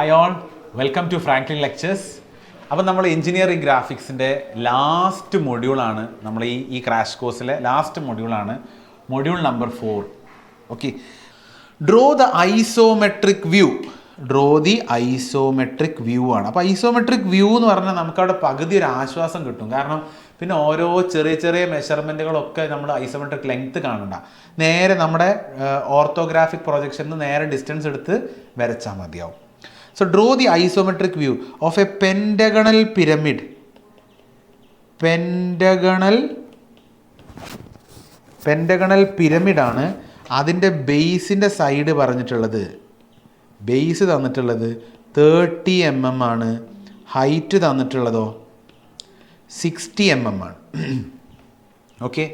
Hi all, welcome to Franklin lectures. അപ്പം നമ്മൾ engineering ഗ്രാഫിക്സിൻ്റെ last മൊഡ്യൂളാണ്, നമ്മൾ ഈ ക്രാഷ് കോഴ്സിലെ ലാസ്റ്റ് മൊഡ്യൂളാണ്, module number 4. Okay, draw the isometric view. Draw the isometric view ആണ്. അപ്പോൾ ഐസോമെട്രിക് വ്യൂ എന്ന് പറഞ്ഞാൽ നമുക്കവിടെ പകുതി ഒരു ആശ്വാസം കിട്ടും. കാരണം പിന്നെ ഓരോ ചെറിയ ചെറിയ മെഷർമെൻറ്റുകളൊക്കെ നമ്മൾ ഐസോമെട്രിക് ലെങ്ത്ത് കാണണ്ട, നേരെ നമ്മുടെ ഓർത്തോഗ്രാഫിക് പ്രൊജക്ഷനിൽ നേരെ ഡിസ്റ്റൻസ് എടുത്ത് വരച്ചാൽ മതിയാവും. So draw the isometric view of a pentagonal pyramid. Pentagonal pyramid ആണ്. അതിൻ്റെ ബേസിൻ്റെ സൈഡ് പറഞ്ഞിട്ടുള്ളത്, ബേസ് തന്നിട്ടുള്ളത് 30 mm ആണ്. ഹൈറ്റ് തന്നിട്ടുള്ളതോ 60 mm ആണ്. Okay,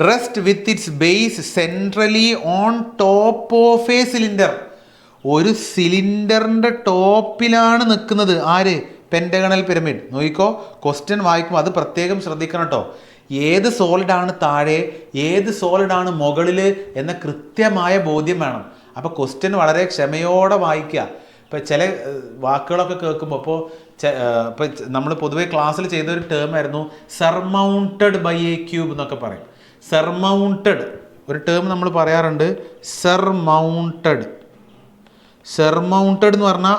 rest with its base centrally on top of a cylinder. ഒരു സിലിണ്ടറിൻ്റെ ടോപ്പിലാണ് നിൽക്കുന്നത്. ആര്? Pentagonal pyramid. നോക്കിക്കോ, ക്വസ്റ്റ്യൻ വായിക്കുമ്പോൾ അത് പ്രത്യേകം ശ്രദ്ധിക്കണം കേട്ടോ. ഏത് സോളിഡാണ് താഴെ, ഏത് സോളിഡാണ് മുകളിൽ എന്ന കൃത്യമായ ബോധ്യം വേണം. അപ്പോൾ ക്വസ്റ്റ്യൻ വളരെ ക്ഷമയോടെ വായിക്കുക. ഇപ്പോൾ ചില വാക്കുകളൊക്കെ കേൾക്കുമ്പോൾ ഇപ്പോൾ നമ്മൾ പൊതുവേ ക്ലാസ്സിൽ ചെയ്തൊരു ടേം ആയിരുന്നു സർമൗണ്ടഡ് ബൈ എ ക്യൂബ് എന്നൊക്കെ പറയും. സർമൗണ്ടഡ് ഒരു ടേം നമ്മൾ പറയാറുണ്ട്, സർമൗണ്ടഡ് എന്ന് പറഞ്ഞാൽ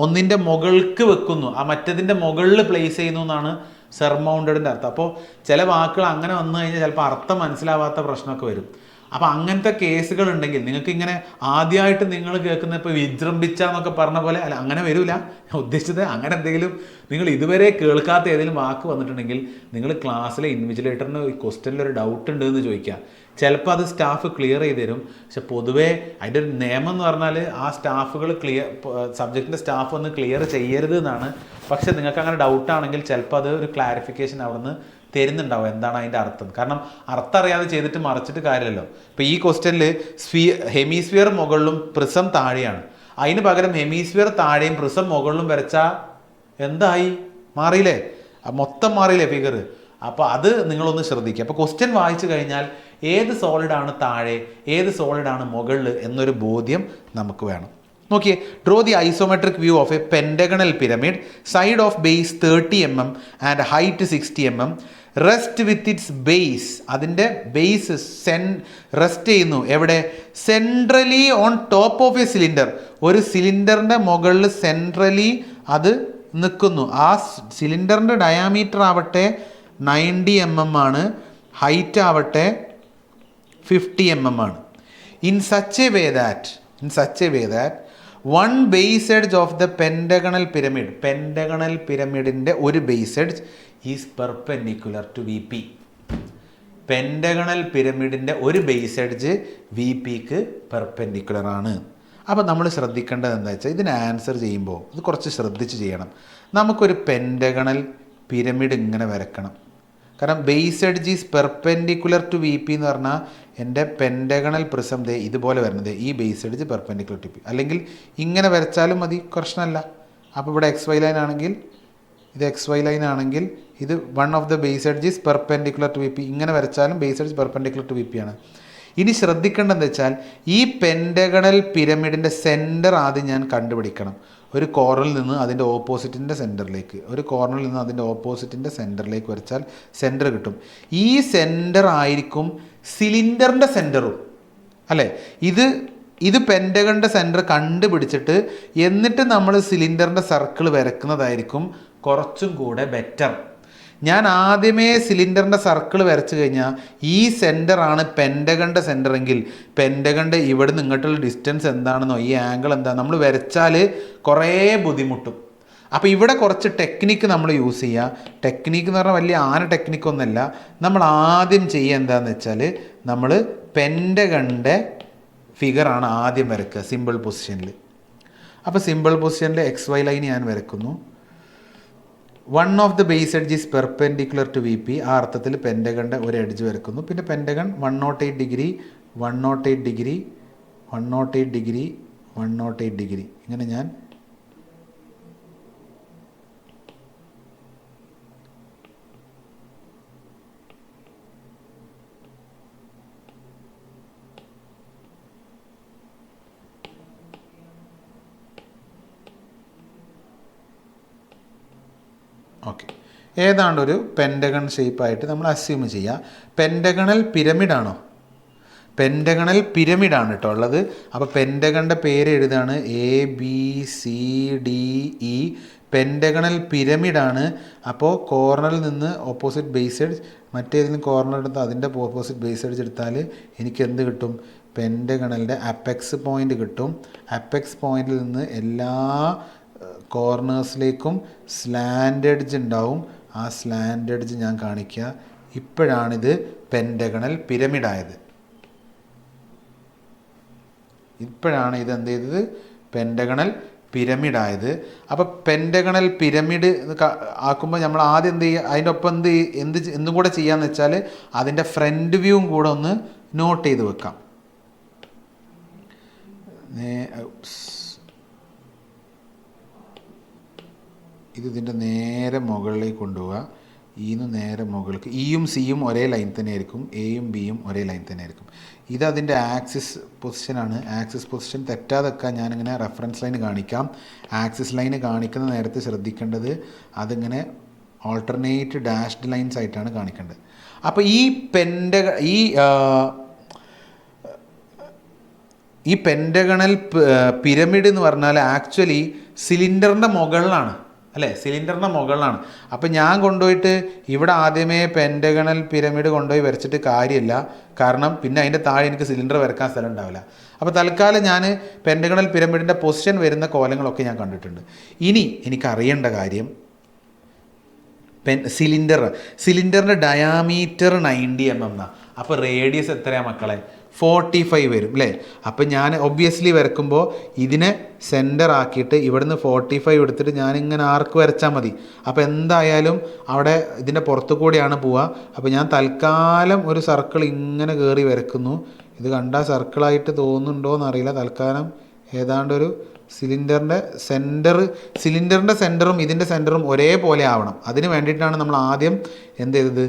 ഒന്നിൻ്റെ മുകൾക്ക് വെക്കുന്നു, ആ മറ്റതിൻ്റെ മുകളിൽ പ്ലേസ് ചെയ്യുന്നു എന്നാണ് സർമൗണ്ടഡിൻ്റെ അർത്ഥം. അപ്പോൾ ചില വാക്കുകൾ അങ്ങനെ വന്നു കഴിഞ്ഞാൽ ചിലപ്പോൾ അർത്ഥം മനസ്സിലാവാത്ത പ്രശ്നമൊക്കെ വരും. അപ്പോൾ അങ്ങനത്തെ കേസുകൾ ഉണ്ടെങ്കിൽ നിങ്ങൾക്ക് ഇങ്ങനെ ആദ്യമായിട്ട് നിങ്ങൾ കേൾക്കുന്ന ഇപ്പോൾ വിജൃംഭിച്ച എന്നൊക്കെ പറഞ്ഞ പോലെ അല്ല, അങ്ങനെ വരില്ല. ഉദ്ദേശിച്ചത് അങ്ങനെ എന്തെങ്കിലും നിങ്ങൾ ഇതുവരെ കേൾക്കാത്ത ഏതെങ്കിലും വാക്ക് വന്നിട്ടുണ്ടെങ്കിൽ നിങ്ങൾ ക്ലാസ്സിലെ ഇൻവിജിലേറ്ററിന് ഈ ക്വസ്റ്റ്യനിൽ ഒരു ഡൗട്ട് ഉണ്ട് എന്ന് ചോദിക്കുക. ചിലപ്പോൾ അത് സ്റ്റാഫ് ക്ലിയർ ചെയ്ത് തരും. പക്ഷെ പൊതുവേ അതിൻ്റെ ഒരു നിയമം എന്ന് പറഞ്ഞാൽ ആ സ്റ്റാഫുകൾ സബ്ജക്റ്റിൻ്റെ സ്റ്റാഫ് ഒന്ന് ക്ലിയർ ചെയ്യരുത് എന്നാണ്. പക്ഷെ നിങ്ങൾക്ക് അങ്ങനെ ഡൗട്ടാണെങ്കിൽ ചിലപ്പോൾ അത് ഒരു ക്ലാരിഫിക്കേഷൻ അവിടുന്ന് തരുന്നുണ്ടാവും, എന്താണ് അതിൻ്റെ അർത്ഥം. കാരണം അർത്ഥം അറിയാതെ ചെയ്തിട്ട് മറിച്ചിട്ട് കാര്യമല്ലോ. ഇപ്പോൾ ഈ ക്വസ്റ്റ്യനിൽ ഹെമിസ്ഫിയർ മുകളിലും പ്രിസം താഴെയാണ്. അതിന് പകരം ഹെമിസ്ഫിയർ താഴെയും പ്രിസം മുകളിലും വരച്ചാൽ എന്തായി? മാറിയില്ലേ? മൊത്തം മാറിയില്ലേ ഫിഗർ? അപ്പോൾ അത് നിങ്ങളൊന്ന് ശ്രദ്ധിക്കുക. അപ്പോൾ ക്വസ്റ്റ്യൻ വായിച്ചു കഴിഞ്ഞാൽ ഏത് സോളിഡാണ് താഴെ, ഏത് സോളിഡാണ് മുകളിൽ എന്നൊരു ബോധ്യം നമുക്ക് വേണം. നോക്കിയേ, draw the isometric view of A pentagonal pyramid, side of base 30 mm and height 60 mm. Rest with its base, അതിൻ്റെ ബേസ് റെസ്റ്റ് ചെയ്യുന്നു എവിടെ? Centrally on top of a cylinder. ഒരു സിലിണ്ടറിൻ്റെ മുകളിൽ സെൻട്രലി അത് നിൽക്കുന്നു. ആ സിലിണ്ടറിൻ്റെ ഡയാമീറ്റർ ആവട്ടെ 90 mm ആണ്, ഹൈറ്റ് ആവട്ടെ 50 mm ആണ്. In such a way that one base edge of the pentagonal pyramid, pentagonal പിരമിഡിൻ്റെ ഒരു base edge is perpendicular to V P. Pentagonal പിരമിഡിൻ്റെ ഒരു ബേസ് എഡ്ജ് വി പിക്ക് പെർപെൻഡിക്കുലർ ആണ്. അപ്പോൾ നമ്മൾ ശ്രദ്ധിക്കേണ്ടത് എന്താ വെച്ചാൽ, ഇതിന് ആൻസർ ചെയ്യുമ്പോൾ ഇത് കുറച്ച് ശ്രദ്ധിച്ച് ചെയ്യണം. നമുക്കൊരു പെൻറ്റഗണൽ പിരമിഡ് ഇങ്ങനെ വരക്കണം. കാരണം base edge is perpendicular to V P എന്ന് പറഞ്ഞാൽ എൻ്റെ പെൻറ്റഗണൽ പ്രിസം ദേ ഇതുപോലെ വരുന്നത്, ഈ base edge perpendicular to P. അല്ലെങ്കിൽ ഇങ്ങനെ വരച്ചാലും മതി, പ്രശ്നമല്ല. അപ്പോൾ ഇവിടെ XY ലൈൻ ആണെങ്കിൽ ഇത് XY ലൈൻ ആണെങ്കിൽ ഇത് one of the base edge is perpendicular to V P. ഇങ്ങനെ വരച്ചാലും base edge perpendicular to V P ആണ്. ഇനി ശ്രദ്ധിക്കേണ്ടതെന്ന് വെച്ചാൽ ഈ പെൻറ്റഗണൽ പിരമിഡിൻ്റെ സെൻറ്റർ ആദ്യം ഞാൻ കണ്ടുപിടിക്കണം. ഒരു കോർണറിൽ നിന്ന് അതിൻ്റെ ഓപ്പോസിറ്റിൻ്റെ സെൻറ്ററിലേക്ക്, ഒരു കോർണറിൽ നിന്ന് അതിൻ്റെ ഓപ്പോസിറ്റിൻ്റെ സെൻറ്ററിലേക്ക് വരച്ചാൽ സെൻറ്റർ കിട്ടും. ഈ സെൻറ്റർ ആയിരിക്കും സിലിണ്ടറിൻ്റെ സെൻറ്ററും അല്ലേ? ഇത് പെൻറ്റഗണിൻ്റെ സെൻറ്റർ കണ്ടുപിടിച്ചിട്ട് എന്നിട്ട് നമ്മൾ സിലിണ്ടറിൻ്റെ സർക്കിൾ വരക്കുന്നതായിരിക്കും കുറച്ചും കൂടെ ബെറ്റർ. ഞാൻ ആദ്യമേ സിലിണ്ടറിൻ്റെ സർക്കിൾ വരച്ച് കഴിഞ്ഞാൽ ഈ സെൻറ്ററാണ് പെൻറ്റഗണിൻ്റെ സെൻറ്റർ എങ്കിൽ പെൻറ്റഗണിൻ്റെ ഇവിടെ നിന്ന് ഇങ്ങോട്ടുള്ള ഡിസ്റ്റൻസ് എന്താണെന്നോ ഈ ആംഗിൾ എന്താ നമ്മൾ വരച്ചാൽ കുറേ ബുദ്ധിമുട്ടും. അപ്പോൾ ഇവിടെ കുറച്ച് ടെക്നിക്ക് നമ്മൾ യൂസ് ചെയ്യുക. ടെക്നിക്ക് എന്ന് പറഞ്ഞാൽ വലിയ ടെക്നിക്കൊന്നുമല്ല. നമ്മൾ ആദ്യം ചെയ്യുക എന്താണെന്ന് വെച്ചാൽ, നമ്മൾ പെൻറ്റഗണിൻ്റെ ഫിഗറാണ് ആദ്യം വരയ്ക്കുക സിമ്പിൾ പൊസിഷനിൽ. അപ്പോൾ സിമ്പിൾ പൊസിഷനിൽ XY ലൈൻ ഞാൻ വരയ്ക്കുന്നു. One of the base edge is perpendicular to V P. ആ അർത്ഥത്തിൽ പെൻറ്റഗണിൻ്റെ ഒരു എഡ്ജ് വരയ്ക്കുന്നു. പിന്നെ pentagon 108 degree 108 degree 108 degree 108 degree ഇങ്ങനെ ഞാൻ ഓക്കെ, ഏതാണ്ട് ഒരു പെൻറ്റഗൺ ഷേപ്പായിട്ട് നമ്മൾ അസ്യൂം ചെയ്യുക. പെൻറ്റഗണൽ പിരമിഡാണോ? പെൻറ്റഗണൽ പിരമിഡാണ് കേട്ടോ ഉള്ളത്. അപ്പോൾ പെൻറ്റഗണിൻ്റെ പേര് എഴുതാണ് ABCDE. പെൻറ്റഗണൽ പിരമിഡാണ്. അപ്പോൾ കോർണറിൽ നിന്ന് ഓപ്പോസിറ്റ് ബേസ് എഡ്ജ്, മറ്റേതെങ്കിലും കോർണർ എടുത്ത് അതിൻ്റെ ഓപ്പോസിറ്റ് ബേസ് എഡ്ജ് എടുത്താൽ എനിക്ക് എന്ത് കിട്ടും? പെൻറ്റഗണലിൻ്റെ അപ്പെക്സ് പോയിൻ്റ് കിട്ടും. അപ്പെക്സ് പോയിന്റിൽ നിന്ന് എല്ലാ കോർണേഴ്സിലേക്കും സ്ലാൻഡ് എഡ്ജ് ഉണ്ടാവും. ആ സ്ലാൻഡ് എഡ്ജ് ഞാൻ കാണിക്കുക. ഇപ്പോഴാണിത് പെൻറ്റഗണൽ പിരമിഡായത്. ഇപ്പോഴാണ് ഇത് എന്ത് ചെയ്തത്? പെൻറ്റഗണൽ പിരമിഡായത്. അപ്പോൾ പെൻറ്റഗണൽ പിരമിഡ് ആക്കുമ്പോൾ നമ്മൾ ആദ്യം എന്ത് ചെയ്യുക? അതിൻ്റെ ഒപ്പം എന്തും കൂടെ ചെയ്യാന്ന് വെച്ചാൽ അതിൻ്റെ ഫ്രണ്ട് വ്യൂവും കൂടെ ഒന്ന് നോട്ട് ചെയ്ത് വെക്കാം. ഇതിൻ്റെ നേരെ മുകളിലേക്ക് കൊണ്ടുപോവുക. ഈന്ന് നേരെ മുകൾക്ക്. ഇയും സിയും ഒരേ ലൈൻ തന്നെ ആയിരിക്കും, എയും ബിയും ഒരേ ലൈൻ തന്നെ ആയിരിക്കും. ഇതതിൻ്റെ ആക്സിസ് പൊസിഷനാണ്. ആക്സിസ് പൊസിഷൻ തെറ്റാതെ വെക്കാൻ ഞാനിങ്ങനെ റെഫറൻസ് ലൈൻ കാണിക്കാം. ആക്സിസ് ലൈൻ കാണിക്കുന്ന നേരത്തെ ശ്രദ്ധിക്കേണ്ടത് അതിങ്ങനെ ഓൾട്ടർനേറ്റ് ഡാഷ്ഡ് ലൈൻസ് ആയിട്ടാണ് കാണിക്കേണ്ടത്. അപ്പോൾ ഈ പെൻറ്റഗണൽ പിരമിഡ് എന്ന് പറഞ്ഞാൽ ആക്ച്വലി സിലിണ്ടറിൻ്റെ മുകളിലാണ് അല്ലേ? സിലിണ്ടറിൻ്റെ മുകളിലാണ്. അപ്പം ഞാൻ കൊണ്ടുപോയിട്ട് ഇവിടെ ആദ്യമേ പെൻറ്റഗണൽ പിരമിഡ് കൊണ്ടുപോയി വരച്ചിട്ട് കാര്യമില്ല. കാരണം പിന്നെ അതിൻ്റെ താഴെ എനിക്ക് സിലിണ്ടർ വരക്കാൻ സ്ഥലം ഉണ്ടാവില്ല. അപ്പോൾ തൽക്കാലം ഞാൻ പെൻറ്റഗണൽ പിരമിഡിൻ്റെ പൊസിഷൻ വരുന്ന കോലങ്ങളൊക്കെ ഞാൻ കണ്ടിട്ടുണ്ട്. ഇനി എനിക്കറിയേണ്ട കാര്യം സിലിണ്ടറിൻ്റെ ഡയാമീറ്റർ 90 mm എന്നാണ്. അപ്പോൾ റേഡിയസ് എത്രയാണ് മക്കളെ? 45 വരും അല്ലേ? അപ്പം ഞാൻ ഒബ്വിയസ്ലി വരക്കുമ്പോൾ ഇതിനെ സെൻറ്റർ ആക്കിയിട്ട് ഇവിടുന്ന് 45 എടുത്തിട്ട് ഞാനിങ്ങനെ ആർക്ക് വരച്ചാൽ മതി. അപ്പോൾ എന്തായാലും അവിടെ ഇതിൻ്റെ പുറത്തു കൂടിയാണ് പോവുക. അപ്പോൾ ഞാൻ തൽക്കാലം ഒരു സർക്കിൾ ഇങ്ങനെ കയറി വരക്കുന്നു. ഇത് കണ്ടാൽ സർക്കിളായിട്ട് തോന്നുന്നുണ്ടോ എന്നറിയില്ല. തൽക്കാലം ഏതാണ്ടൊരു സിലിണ്ടറിൻ്റെ സെൻറ്ററും ഇതിൻ്റെ സെൻറ്ററും ഒരേപോലെ ആവണം. അതിന് വേണ്ടിയിട്ടാണ് നമ്മൾ ആദ്യം എന്ത് ചെയ്തത്?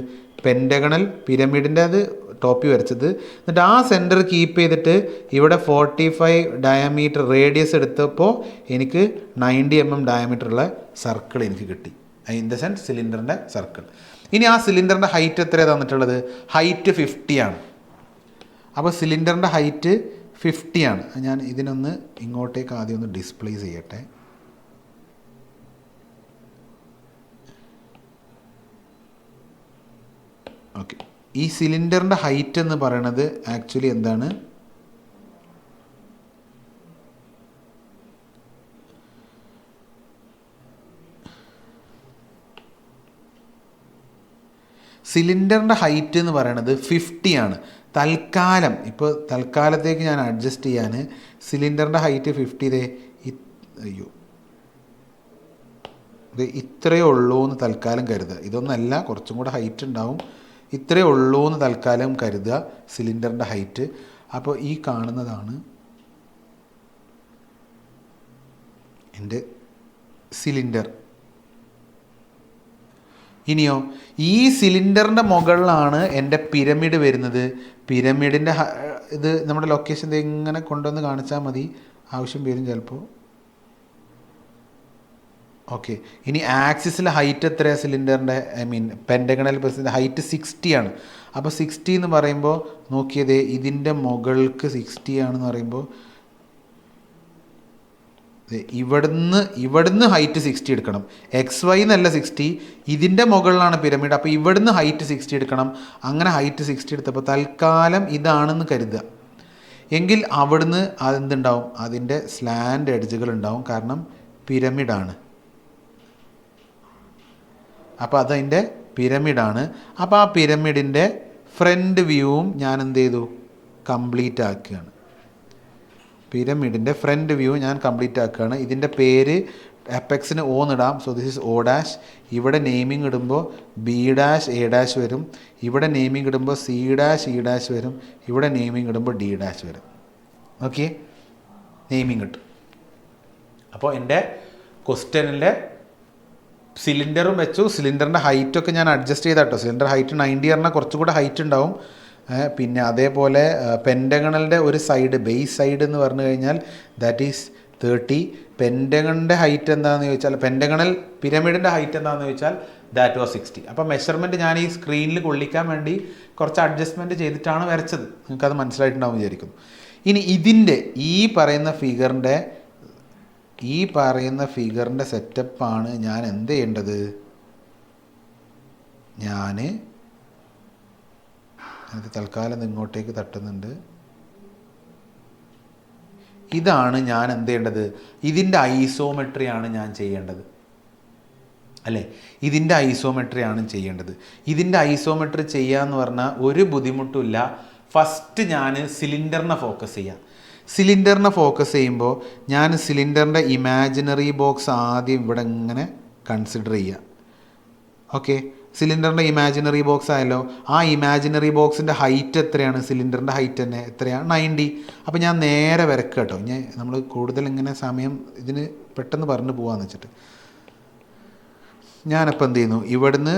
പെൻറ്റഗണൽ പിരമിഡിൻ്റെ അത് ടോപ്പി വരച്ചത്. എന്നിട്ട് ആ സെൻറ്റർ കീപ്പ് ചെയ്തിട്ട് ഇവിടെ 45 ഡയമീറ്റർ റേഡിയസ് എടുത്തപ്പോൾ എനിക്ക് 90 mm ഡയമീറ്ററുള്ള സർക്കിൾ എനിക്ക് കിട്ടി. ഇൻ ദ സെൻസ് സിലിണ്ടറിൻ്റെ സർക്കിൾ. ഇനി ആ സിലിണ്ടറിൻ്റെ ഹൈറ്റ് എത്രയാണ് തന്നിട്ടുള്ളത്? ഹൈറ്റ് 50 ആണ്. അപ്പോൾ സിലിണ്ടറിൻ്റെ ഹൈറ്റ് 50 ആണ്. ഞാൻ ഇതിനൊന്ന് ഇങ്ങോട്ടേക്ക് ആദ്യം ഒന്ന് ഡിസ്പ്ലേ ചെയ്യട്ടെ. ഓക്കെ, ഈ സിലിണ്ടറിൻ്റെ ഹൈറ്റ് എന്ന് പറയുന്നത് ആക്ച്വലി എന്താണ്? സിലിണ്ടറിൻ്റെ ഹൈറ്റ് എന്ന് പറയുന്നത് 50 ആണ്. തൽക്കാലത്തേക്ക് ഞാൻ അഡ്ജസ്റ്റ് ചെയ്യാൻ സിലിണ്ടറിൻ്റെ ഹൈറ്റ് 50 ഇത്രയേ ഉള്ളൂ എന്ന് തൽക്കാലം കരുതുക. ഇതൊന്നല്ല, കുറച്ചും കൂടെ ഹൈറ്റ് ഉണ്ടാവും. ഇത്രയേ ഉള്ളൂ എന്ന് തൽക്കാലം കരുതുക സിലിണ്ടറിൻ്റെ ഹൈറ്റ്. അപ്പോൾ ഈ കാണുന്നതാണ് എൻ്റെ സിലിണ്ടർ. ഇനിയോ ഈ സിലിണ്ടറിൻ്റെ മുകളിലാണ് എൻ്റെ പിരമിഡ് വരുന്നത്. പിരമിഡിൻ്റെ ഇത് നമ്മുടെ ലൊക്കേഷൻ ഇങ്ങനെ കൊണ്ടുവന്ന് കാണിച്ചാൽ മതി, ആവശ്യം വരും ചിലപ്പോൾ. ഓക്കെ, ഇനി ആക്സിസിലെ ഹൈറ്റ് എത്രയാണ് സിലിണ്ടറിൻ്റെ? പെൻറ്റഗണൽ ഹൈറ്റ് 60 ആണ്. അപ്പോൾ 60 എന്ന് പറയുമ്പോൾ നോക്കിയതേ, ഇതിൻ്റെ മുകൾക്ക് 60 ആണെന്ന് പറയുമ്പോൾ ഇവിടുന്ന് ഹൈറ്റ് 60 എടുക്കണം. XY എന്നല്ല 60, ഇതിൻ്റെ മുകളിലാണ് പിരമിഡ്. അപ്പോൾ ഇവിടുന്ന് ഹൈറ്റ് 60 എടുക്കണം. അങ്ങനെ ഹൈറ്റ് 60 എടുത്തപ്പോൾ തൽക്കാലം ഇതാണെന്ന് കരുതുക. എങ്കിൽ അവിടുന്ന് അതെന്തുണ്ടാവും? അതിൻ്റെ സ്ലാൻഡ് എഡ്ജുകൾ ഉണ്ടാവും. കാരണം പിരമിഡാണ്. അപ്പോൾ അതതിൻ്റെ പിരമിഡാണ്. അപ്പോൾ ആ പിരമിഡിൻ്റെ ഫ്രണ്ട് വ്യൂവും ഞാൻ എന്ത് ചെയ്തു? കംപ്ലീറ്റ് ആക്കുകയാണ്. പിരമിഡിൻ്റെ ഫ്രണ്ട് വ്യൂ ഞാൻ കംപ്ലീറ്റ് ആക്കുകയാണ്. ഇതിൻ്റെ പേര് അപ്പെക്സിന് O എന്നിടാം. So this is O'. ഇവിടെ നെയിമിംഗ് ഇടുമ്പോൾ B', A' വരും. ഇവിടെ നെയിമിംഗ് ഇടുമ്പോൾ C', E' വരും. ഇവിടെ നെയിമിംഗ് ഇടുമ്പോൾ D' വരും. ഓക്കെ, നെയിമിംഗ് കിട്ടും. അപ്പോൾ എൻ്റെ ക്വസ്റ്റ്യനിലെ സിലിണ്ടറും വെച്ചു. സിലിണ്ടറിൻ്റെ ഹൈറ്റൊക്കെ ഞാൻ അഡ്ജസ്റ്റ് ചെയ്താട്ടോ. സിലിണ്ടർ ഹൈറ്റ് 90 പറഞ്ഞാൽ കുറച്ചുകൂടെ ഹൈറ്റ് ഉണ്ടാവും. പിന്നെ അതേപോലെ പെൻറ്റഗണലിൻ്റെ ഒരു സൈഡ്, ബേസ് സൈഡ് എന്ന് പറഞ്ഞു കഴിഞ്ഞാൽ ദാറ്റ് ഈസ് 30. പെൻറ്റഗണിൻ്റെ ഹൈറ്റ് എന്താണെന്ന് ചോദിച്ചാൽ, പെൻറ്റഗണൽ പിരമിഡിൻ്റെ ഹൈറ്റ് എന്താണെന്ന് ചോദിച്ചാൽ ദാറ്റ് വാസ് 60. അപ്പോൾ മെഷർമെൻറ്റ് ഞാൻ ഈ സ്ക്രീനിൽ കൊള്ളിക്കാൻ വേണ്ടി കുറച്ച് അഡ്ജസ്റ്റ്മെൻറ്റ് ചെയ്തിട്ടാണ് വരച്ചത്. നിങ്ങൾക്കത് മനസ്സിലായിട്ടുണ്ടാവും വിചാരിക്കുന്നു. ഇനി ഇതിൻ്റെ ഈ പറയുന്ന ഫിഗറിൻ്റെ സെറ്റപ്പാണ് ഞാൻ എന്ത് ചെയ്യേണ്ടത്? അത് തൽക്കാലം ഇങ്ങോട്ടേക്ക് തട്ടുന്നുണ്ട്. ഇതാണ് ഞാൻ എന്ത് ചെയ്യേണ്ടത്? ഇതിൻ്റെ ഐസോമെട്രിയാണ് ഞാൻ ചെയ്യേണ്ടത് അല്ലേ? ഇതിൻ്റെ ഐസോമെട്രിയാണ് ചെയ്യേണ്ടത്. ഇതിൻ്റെ ഐസോമെട്രി ചെയ്യാന്ന് പറഞ്ഞാൽ ഒരു ബുദ്ധിമുട്ടുമില്ല. ഫസ്റ്റ് ഞാൻ സിലിണ്ടറിനെ ഫോക്കസ് ചെയ്യാം. സിലിണ്ടറിനെ ഫോക്കസ് ചെയ്യുമ്പോൾ ഞാൻ സിലിണ്ടറിൻ്റെ ഇമാജിനറി ബോക്സ് ആദ്യം ഇവിടെ ഇങ്ങനെ കൺസിഡർ ചെയ്യുക. ഓക്കെ, സിലിണ്ടറിൻ്റെ ഇമാജിനറി ബോക്സ് ആയല്ലോ. ആ ഇമാജിനറി ബോക്സിൻ്റെ ഹൈറ്റ് എത്രയാണ്? സിലിണ്ടറിൻ്റെ ഹൈറ്റ് തന്നെ എത്രയാണ്? 90. അപ്പോൾ ഞാൻ നേരെ വരക്കുക കേട്ടോ. ഇനി നമ്മൾ കൂടുതൽ ഇങ്ങനെ സമയം ഇതിന് പെട്ടെന്ന് പറഞ്ഞു പോകാമെന്ന് വെച്ചിട്ട് ഞാനിപ്പോൾ എന്ത് ചെയ്യുന്നു, ഇവിടുന്ന്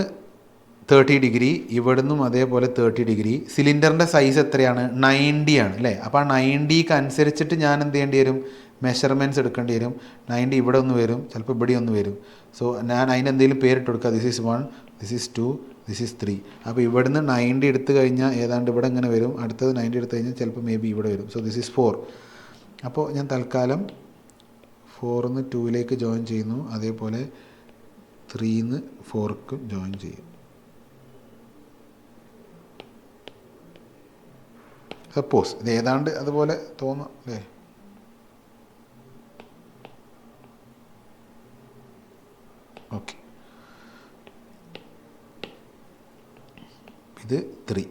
30 ഡിഗ്രി, ഇവിടുന്നും അതേപോലെ 30 ഡിഗ്രി. സിലിണ്ടറിൻ്റെ സൈസ് എത്രയാണ്? 90 ആണ് അല്ലേ? അപ്പോൾ ആ 90ക്ക് അനുസരിച്ചിട്ട് ഞാൻ എന്ത് ചെയ്യേണ്ടി വരും? മെഷർമെൻറ്റ്സ് എടുക്കേണ്ടി വരും. 90 ഇവിടെ ഒന്ന് വരും, ചിലപ്പോൾ ഇവിടെ ഒന്ന് വരും. സോ ഞാൻ അതിനെന്തെങ്കിലും പേരിട്ട് കൊടുക്കുക. This is 1, this is 2, this is 3. അപ്പോൾ ഇവിടുന്ന് 90 എടുത്തു കഴിഞ്ഞാൽ ഏതാണ്ട് ഇവിടെ ഇങ്ങനെ വരും. അടുത്തത് 90 എടുത്തു കഴിഞ്ഞാൽ ചിലപ്പോൾ മേ ബി ഇവിടെ വരും. So this is 4. അപ്പോൾ ഞാൻ തൽക്കാലം 4ന്ന് 2ലേക്ക് ജോയിൻ ചെയ്യുന്നു. അതേപോലെ 3ന്ന് 4ക്ക് ജോയിൻ ചെയ്യും. സപ്പോസ് ഇത് ഏതാണ്ട് അതുപോലെ തോന്നാം അല്ലേ? ഓക്കെ, ഇത് 3.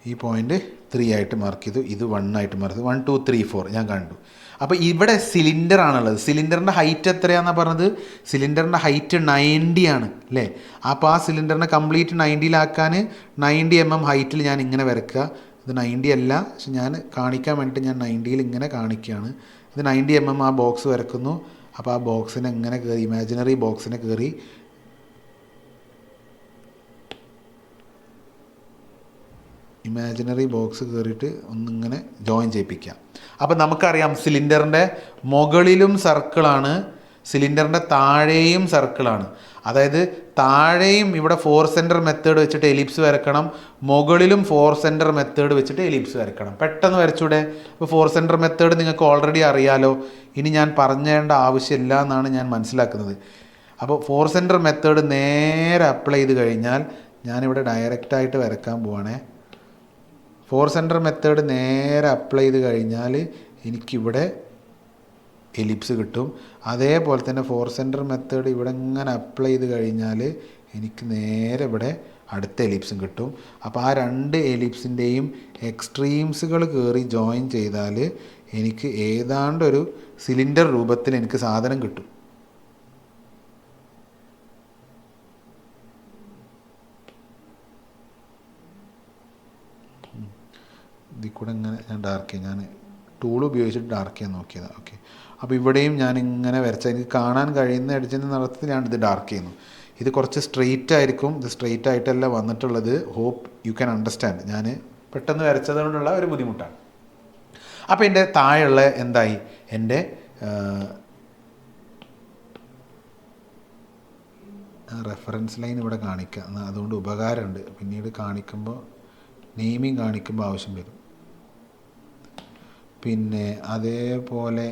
ഈ പോയിൻ്റ് 3 ആയിട്ട് മാർക്ക് ചെയ്തു. ഇത് 1 ആയിട്ട് മാർക്ക് ചെയ്തു. 1 2 3 4 ഞാൻ കണ്ടു. അപ്പോൾ ഇവിടെ സിലിണ്ടർ ആണുള്ളത്. സിലിണ്ടറിൻ്റെ ഹൈറ്റ് എത്രയാണെന്നാണ് പറഞ്ഞത്? സിലിണ്ടറിൻ്റെ ഹൈറ്റ് 90 ആണ് അല്ലേ? അപ്പോൾ ആ സിലിണ്ടറിനെ കംപ്ലീറ്റ് 90ലാക്കാൻ 90 mm ഹൈറ്റിൽ ഞാൻ ഇങ്ങനെ വരയ്ക്കുക. ഇത് 90 അല്ല, പക്ഷെ ഞാൻ കാണിക്കാൻ വേണ്ടിയിട്ട് ഞാൻ 90ൽ ഇങ്ങനെ കാണിക്കുകയാണ്. ഇത് 90 mm ആ ബോക്സ് വരക്കുന്നു. അപ്പോൾ ആ ബോക്സിനെ ഇങ്ങനെ കയറി, ഇമാജിനറി ബോക്സിനെ കയറി കയറിയിട്ട് ഒന്നിങ്ങനെ ജോയിൻ ചെയ്യിപ്പിക്കാം. അപ്പോൾ നമുക്കറിയാം സിലിണ്ടറിൻ്റെ മുകളിലും സർക്കിളാണ്, സിലിണ്ടറിൻ്റെ താഴെയും സർക്കിളാണ്. അതായത് താഴെയും ഇവിടെ 4 സെൻറ്റർ മെത്തേഡ് വെച്ചിട്ട് എലിപ്സ് വരക്കണം, മുകളിലും 4 സെൻറ്റർ മെത്തേഡ് വെച്ചിട്ട് എലിപ്സ് വരക്കണം. പെട്ടെന്ന് വരച്ചൂടെ? ഇപ്പോൾ 4 സെൻറ്റർ മെത്തേഡ് നിങ്ങൾക്ക് ഓൾറെഡി അറിയാലോ, ഇനി ഞാൻ പറഞ്ഞേണ്ട ആവശ്യമില്ല എന്നാണ് ഞാൻ മനസ്സിലാക്കുന്നത്. അപ്പോൾ 4 സെൻറ്റർ മെത്തേഡ് നേരെ അപ്ലൈ ചെയ്ത് കഴിഞ്ഞാൽ ഞാനിവിടെ ഡയറക്റ്റായിട്ട് വരക്കാൻ പോവാണേ. 4 സെൻറ്റർ മെത്തേഡ് നേരെ അപ്ലൈ ചെയ്ത് കഴിഞ്ഞാൽ എനിക്കിവിടെ എലിപ്സ് കിട്ടും. അതേപോലെ തന്നെ 4 സെൻറ്റർ മെത്തേഡ് ഇവിടെ ഇങ്ങനെ അപ്ലൈ ചെയ്ത് കഴിഞ്ഞാൽ എനിക്ക് നേരെ ഇവിടെ അടുത്ത എലിപ്സും കിട്ടും. അപ്പോൾ ആ 2 എലിപ്സിൻ്റെയും എക്സ്ട്രീംസുകൾ കയറി ജോയിൻ ചെയ്താൽ എനിക്ക് ഏതാണ്ടൊരു സിലിണ്ടർ രൂപത്തിൽ എനിക്ക് സാധനം കിട്ടും. ഇതിൽ കൂടെ ഇങ്ങനെ ഞാൻ ഡാർക്ക് ചെയ്യാം. ഞാൻ ടൂൾ ഉപയോഗിച്ചിട്ട് ഡാർക്ക് ചെയ്യാൻ നോക്കിയതാണ്. ഓക്കെ, അപ്പോൾ ഇവിടെയും ഞാൻ ഇങ്ങനെ വരച്ചാൽ എനിക്ക് കാണാൻ കഴിയുന്ന എഡ്ജിൻ്റെ നിറത്തിൽ ഞാൻ ഇത് ഡാർക്ക് ചെയ്യുന്നു. ഇത് കുറച്ച് സ്ട്രെയിറ്റ് ആയിരിക്കും. ഇത് സ്ട്രെയിറ്റ് ആയിട്ടല്ല വന്നിട്ടുള്ളത്. Hope you can understand. ഞാൻ പെട്ടെന്ന് വരച്ചതുകൊണ്ടുള്ള ഒരു ബുദ്ധിമുട്ടാണ്. അപ്പോൾ എൻ്റെ താഴെയുള്ള എന്തായി? എൻ്റെ റെഫറൻസ് ലൈൻ ഇവിടെ കാണിക്കുക. അതുകൊണ്ട് ഉപകാരമുണ്ട്. പിന്നീട് കാണിക്കുമ്പോൾ നെയിമിങ് കാണിക്കുമ്പോൾ ആവശ്യം വരും. പിന്നെ അതേപോലെ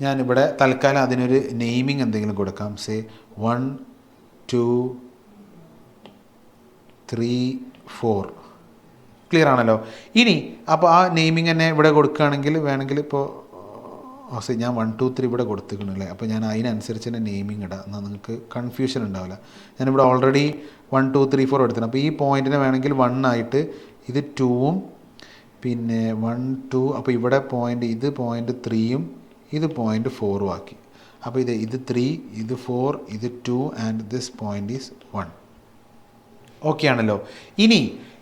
ഞാനിവിടെ തൽക്കാലം അതിനൊരു നെയിമിങ് എന്തെങ്കിലും കൊടുക്കാം. സേ 1 2 3 4. ക്ലിയർ ആണല്ലോ? ഇനി അപ്പോൾ ആ നെയിമിങ് തന്നെ ഇവിടെ കൊടുക്കുകയാണെങ്കിൽ വേണമെങ്കിൽ ഇപ്പോൾ ഞാൻ 1 2 3 ഇവിടെ കൊടുത്തിരിക്കണല്ലേ. അപ്പോൾ ഞാൻ അതിനനുസരിച്ച് തന്നെ നെയിമിങ് ഇടാം. എന്നാൽ നിങ്ങൾക്ക് കൺഫ്യൂഷൻ ഉണ്ടാവില്ല. ഞാനിവിടെ ഓൾറെഡി 1 2 3 4 എടുത്തിട്ടുണ്ട്. അപ്പോൾ ഈ പോയിൻറ്റിനെ വേണമെങ്കിൽ 1 ആയിട്ട്, ഇത് 2ഉം പിന്നെ 1 2, അപ്പോൾ ഇവിടെ പോയിൻ്റ്, ഇത് പോയിൻ്റ് 3ഉം ഇത് പോയിൻ്റ് 4ഉം ആക്കി. അപ്പോൾ ഇത് 3, ഇത് 4, ഇത് 2 and this point is 1. Okay ആണല്ലോ. ഇനി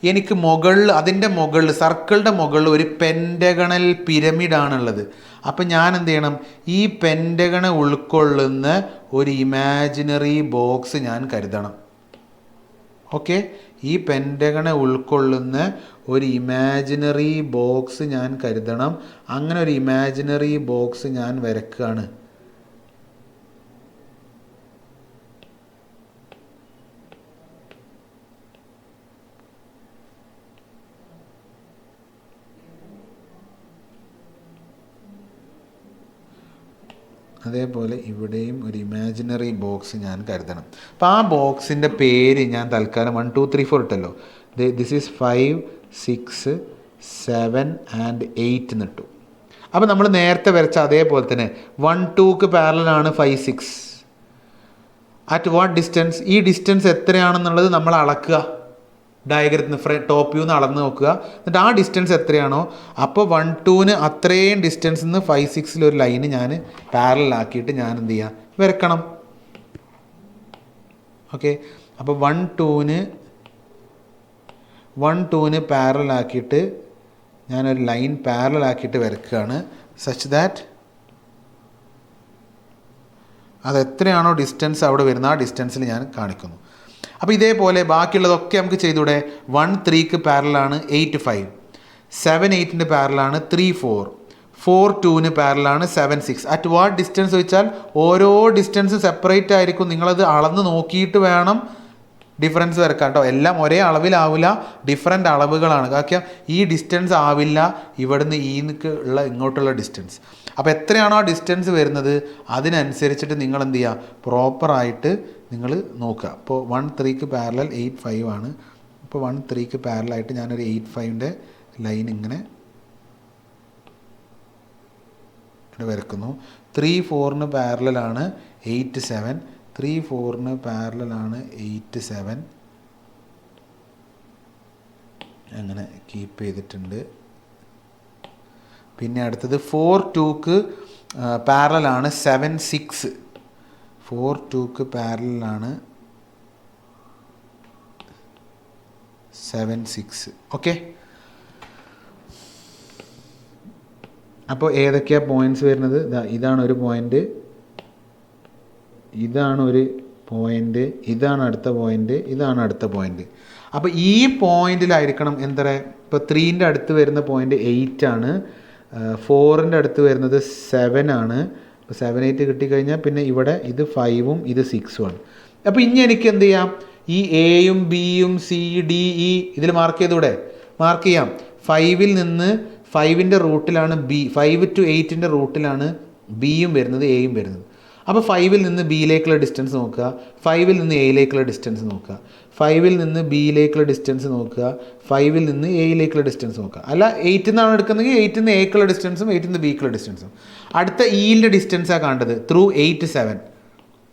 എനിക്ക് മുകളിൽ, അതിൻ്റെ മുകളിൽ, സർക്കിളിൻ്റെ മുകളിൽ ഒരു പെൻറ്റഗണൽ പിരമിഡാണുള്ളത്. അപ്പം ഞാൻ എന്ത് ചെയ്യണം, ഈ പെൻറ്റഗണ ഉൾക്കൊള്ളുന്ന ഒരു ഇമാജിനറി ബോക്സ് ഞാൻ കരുതണം. ഓക്കെ, ഈ പെൻറ്റഗണ ഉൾക്കൊള്ളുന്ന ഒരു ഇമാജിനറി ബോക്സ് ഞാൻ കരുതണം. അങ്ങനെ ഒരു ഇമാജിനറി ബോക്സ് ഞാൻ വരയ്ക്കുകയാണ്. അതേപോലെ ഇവിടെയും ഒരു ഇമാജിനറി ബോക്സ് ഞാൻ കരുതണം. അപ്പോൾ ആ ബോക്സിൻ്റെ പേര് ഞാൻ തൽക്കാലം 1 2 3 4 ഇട്ടല്ലോ. ദിസ് ഈസ് 5 6 7 ആൻഡ് 8 എന്നിട്ടു. അപ്പോൾ നമ്മൾ നേരത്തെ വരച്ച അതേപോലെ തന്നെ 1 2ക്ക് പാരലാണ് 5 6. അറ്റ് വാട്ട് ഡിസ്റ്റൻസ്, ഈ ഡിസ്റ്റൻസ് എത്രയാണെന്നുള്ളത് നമ്മൾ അളക്കുക. ഡയഗ്രത്തിന് ടോപ്പ് വ്യൂ നിന്ന് അളന്ന് നോക്കുക. എന്നിട്ട് ആ ഡിസ്റ്റൻസ് എത്രയാണോ, അപ്പോൾ 1 2ന് അത്രയും ഡിസ്റ്റൻസിൽ നിന്ന് 5 6 ഒരു ലൈന് ഞാൻ പാരലാക്കിയിട്ട് ഞാൻ എന്ത് ചെയ്യുക, വരക്കണം. ഓക്കെ, അപ്പോൾ 1 2ന് പാരലാക്കിയിട്ട് ഞാനൊരു ലൈൻ പാരലാക്കിയിട്ട് വരക്കുകയാണ്. സച്ച് ദാറ്റ് അതെത്രയാണോ ഡിസ്റ്റൻസ് അവിടെ വരുന്ന ആ ഡിസ്റ്റൻസിൽ ഞാൻ കാണിക്കുന്നു. അപ്പോൾ ഇതേപോലെ ബാക്കിയുള്ളതൊക്കെ നമുക്ക് ചെയ്തൂടെ. 1 3ക്ക് പാരലാണ് 8 5, 7 8ൻ്റെ പാരലാണ് 3 4, 4 2ന് പാരലാണ് 7 6. അറ്റ് വാട്ട് ഡിസ്റ്റൻസ് ചോദിച്ചാൽ ഓരോ ഡിസ്റ്റൻസ് സെപ്പറേറ്റ് ആയിരിക്കും. നിങ്ങളത് അളന്ന് നോക്കിയിട്ട് വേണം ഡിഫറൻസ് വരക്കാം കേട്ടോ. എല്ലാം ഒരേ അളവിലാവില്ല, ഡിഫറെൻ്റ് അളവുകളാണ്. കാരണം ഈ ഡിസ്റ്റൻസ് ആവില്ല ഇവിടുന്ന് ഈക്ക് ഉള്ള ഇങ്ങോട്ടുള്ള ഡിസ്റ്റൻസ്. അപ്പോൾ എത്രയാണോ ആ ഡിസ്റ്റൻസ് വരുന്നത് അതിനനുസരിച്ചിട്ട് നിങ്ങൾ എന്ത് ചെയ്യുക, പ്രോപ്പറായിട്ട് നിങ്ങൾ നോക്കുക. അപ്പോൾ 1 3ക്ക് പാരലൽ 8 5 ആണ്. അപ്പോൾ 1 3ക്ക് പാരലായിട്ട് ഞാനൊരു 8 5ൻ്റെ ലൈൻ ഇങ്ങനെ വരക്കുന്നു. 3 4ന് പാരലാണ് 8 7, 3 4ന് പാരലാണ് 8 7. അങ്ങനെ കീപ്പ് ചെയ്തിട്ടുണ്ട്. പിന്നെ അടുത്തത് 4 2ക്ക് പാരലാണ് 7 6, 4 2ക്ക് പാരലാണ് 7 6. ഓക്കെ, അപ്പോൾ ഏതൊക്കെയാണ് പോയിൻറ്റ്സ് വരുന്നത്? ഇതാണ് ഒരു പോയിൻ്റ്, ഇതാണ് ഒരു പോയിൻ്റ്, ഇതാണ് അടുത്ത പോയിൻ്റ്, ഇതാണ് അടുത്ത പോയിൻ്റ്. അപ്പോൾ ഈ പോയിൻ്റിലായിരിക്കണം എന്താ പറയുക, ഇപ്പോൾ 3ൻ്റെ അടുത്ത് വരുന്ന പോയിൻ്റ് 8 ആണ്, 4ൻ്റെ അടുത്ത് വരുന്നത് 7 ആണ്. അപ്പോൾ 7 8 കിട്ടിക്കഴിഞ്ഞാൽ പിന്നെ ഇവിടെ ഇത് 5ഉം ഇത് 6ഉം ആണ്. അപ്പോൾ ഇനി എനിക്ക് എന്ത് ചെയ്യാം, ഈ എയും ബിയും സി ഡി ഇ ഇതിൽ മാർക്ക് ചെയ്തൂടെ? മാർക്ക് ചെയ്യാം. 5ൽ നിന്ന് 5ൻ്റെ റൂട്ടിലാണ് ബി, 5 to 8ൻ്റെ റൂട്ടിലാണ് ബിയും വരുന്നത് എയും വരുന്നത്. അപ്പോൾ 5ൽ നിന്ന് ബിയിലേക്കുള്ള ഡിസ്റ്റൻസ് നോക്കുക, 5ൽ നിന്ന് എയിലേക്കുള്ള ഡിസ്റ്റൻസ് നോക്കുക, 5ൽ നിന്ന് ബിയിലേക്കുള്ള ഡിസ്റ്റൻസ് നോക്കുക, 5ൽ നിന്ന് എയിലേക്കുള്ള ഡിസ്റ്റൻസ് നോക്കുക. അല്ല 8 നിന്നാണ് എടുക്കുന്നതെങ്കിൽ 8 നിന്ന് എക്കുള്ള ഡിസ്റ്റൻസും 8 നിന്ന് ബിക്കുള്ള ഡിസ്റ്റൻസും. അടുത്ത ഇയിൻ്റെ ഡിസ്റ്റൻസാണ് കണ്ടത് ത്രൂ 8 7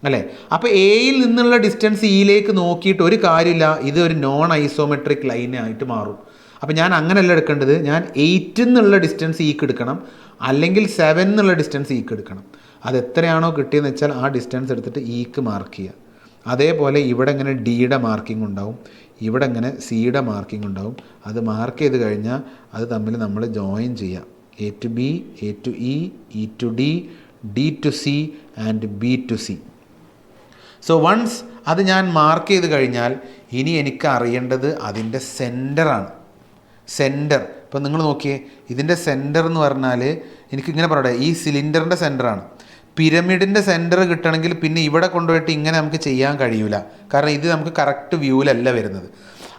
അല്ലേ. അപ്പോൾ എയിൽ നിന്നുള്ള ഡിസ്റ്റൻസ് ഇയിലേക്ക് നോക്കിയിട്ട് ഒരു കാര്യമില്ല, ഇത് ഒരു നോൺ ഐസോമെട്രിക് ലൈനായിട്ട് മാറും. അപ്പോൾ ഞാൻ അങ്ങനെയല്ല എടുക്കേണ്ടത്, ഞാൻ 8 എന്നുള്ള ഡിസ്റ്റൻസ് ഈക്ക് എടുക്കണം, അല്ലെങ്കിൽ 7 എന്നുള്ള ഡിസ്റ്റൻസ് ഈക്ക് എടുക്കണം. അതെത്രയാണോ കിട്ടിയെന്ന് വെച്ചാൽ ആ ഡിസ്റ്റൻസ് എടുത്തിട്ട് ഈക്ക് മാർക്ക് ചെയ്യുക. അതേപോലെ ഇവിടെ ഇങ്ങനെ ഡിയുടെ മാർക്കിംഗ് ഉണ്ടാവും, ഇവിടെ ഇങ്ങനെ സിയുടെ മാർക്കിംഗ് ഉണ്ടാവും. അത് മാർക്ക് ചെയ്ത് കഴിഞ്ഞാൽ അത് തമ്മിൽ നമ്മൾ ജോയിൻ ചെയ്യാം. A to B, A to E, E to D, D to C and B to C. So once അത് ഞാൻ മാർക്ക് ചെയ്ത് കഴിഞ്ഞാൽ ഇനി എനിക്ക് അറിയേണ്ടത് അതിൻ്റെ സെൻറ്ററാണ്. സെൻറ്റർ ഇപ്പം നിങ്ങൾ നോക്കിയേ, ഇതിൻ്റെ സെൻറ്റർ എന്ന് പറഞ്ഞാൽ എനിക്കിങ്ങനെ പറയട്ടെ, ഈ സിലിണ്ടറിൻ്റെ സെൻറ്ററാണ്. പിരമിഡിൻ്റെ സെൻറ്റർ കിട്ടണമെങ്കിൽ പിന്നെ ഇവിടെ കൊണ്ടുപോയിട്ട് ഇങ്ങനെ നമുക്ക് ചെയ്യാൻ കഴിയില്ല, കാരണം ഇത് നമുക്ക് കറക്റ്റ് വ്യൂവിലല്ല വരുന്നത്.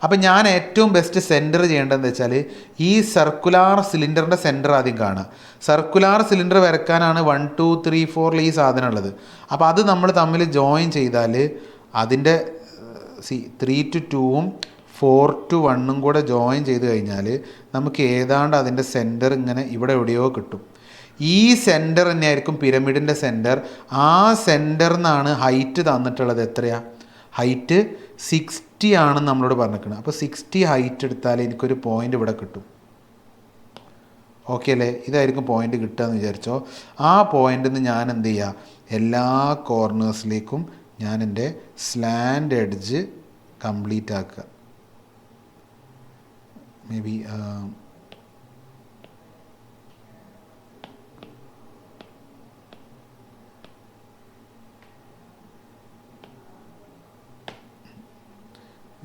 അപ്പം ഞാൻ ഏറ്റവും ബെസ്റ്റ് സെൻറ്റർ ചെയ്യേണ്ടതെന്ന് വെച്ചാൽ ഈ സർക്കുലാർ സിലിണ്ടറിൻ്റെ സെൻറ്റർ ആദ്യം കാണുക. സർക്കുലാർ സിലിണ്ടർ വരയ്ക്കാനാണ് 1 2 3 4 ഈ സാധനം ഉള്ളത്. അപ്പോൾ അത് നമ്മൾ തമ്മിൽ ജോയിൻ ചെയ്താൽ അതിൻ്റെ 3 to 2ഉം 4 to 1ഉം കൂടെ ജോയിൻ ചെയ്ത് കഴിഞ്ഞാൽ നമുക്ക് ഏതാണ്ട് അതിൻ്റെ സെൻറ്റർ ഇങ്ങനെ ഇവിടെ എവിടെയോ കിട്ടും. ഈ സെൻറ്റർ തന്നെയായിരിക്കും പിരമിഡിൻ്റെ സെൻറ്റർ. ആ സെൻറ്ററിൽ നിന്നാണ് ഹൈറ്റ് തന്നിട്ടുള്ളത്. എത്രയാണ് ഹൈറ്റ്? 60 ആണെന്ന് നമ്മളോട് പറഞ്ഞിരിക്കുന്നത്. അപ്പോൾ 60 ഹൈറ്റ് എടുത്താൽ എനിക്കൊരു പോയിൻ്റ് ഇവിടെ കിട്ടും. ഓക്കെ അല്ലേ? ഇതായിരിക്കും പോയിൻ്റ് കിട്ടുക എന്ന് വിചാരിച്ചോ. ആ പോയിൻ്റിൽ നിന്ന് ഞാൻ എന്ത് ചെയ്യുക, എല്ലാ കോർണേഴ്സിലേക്കും ഞാൻ എൻ്റെ സ്ലാൻഡ് എഡ്ജ് കംപ്ലീറ്റ് ആക്കുക. മേ ബി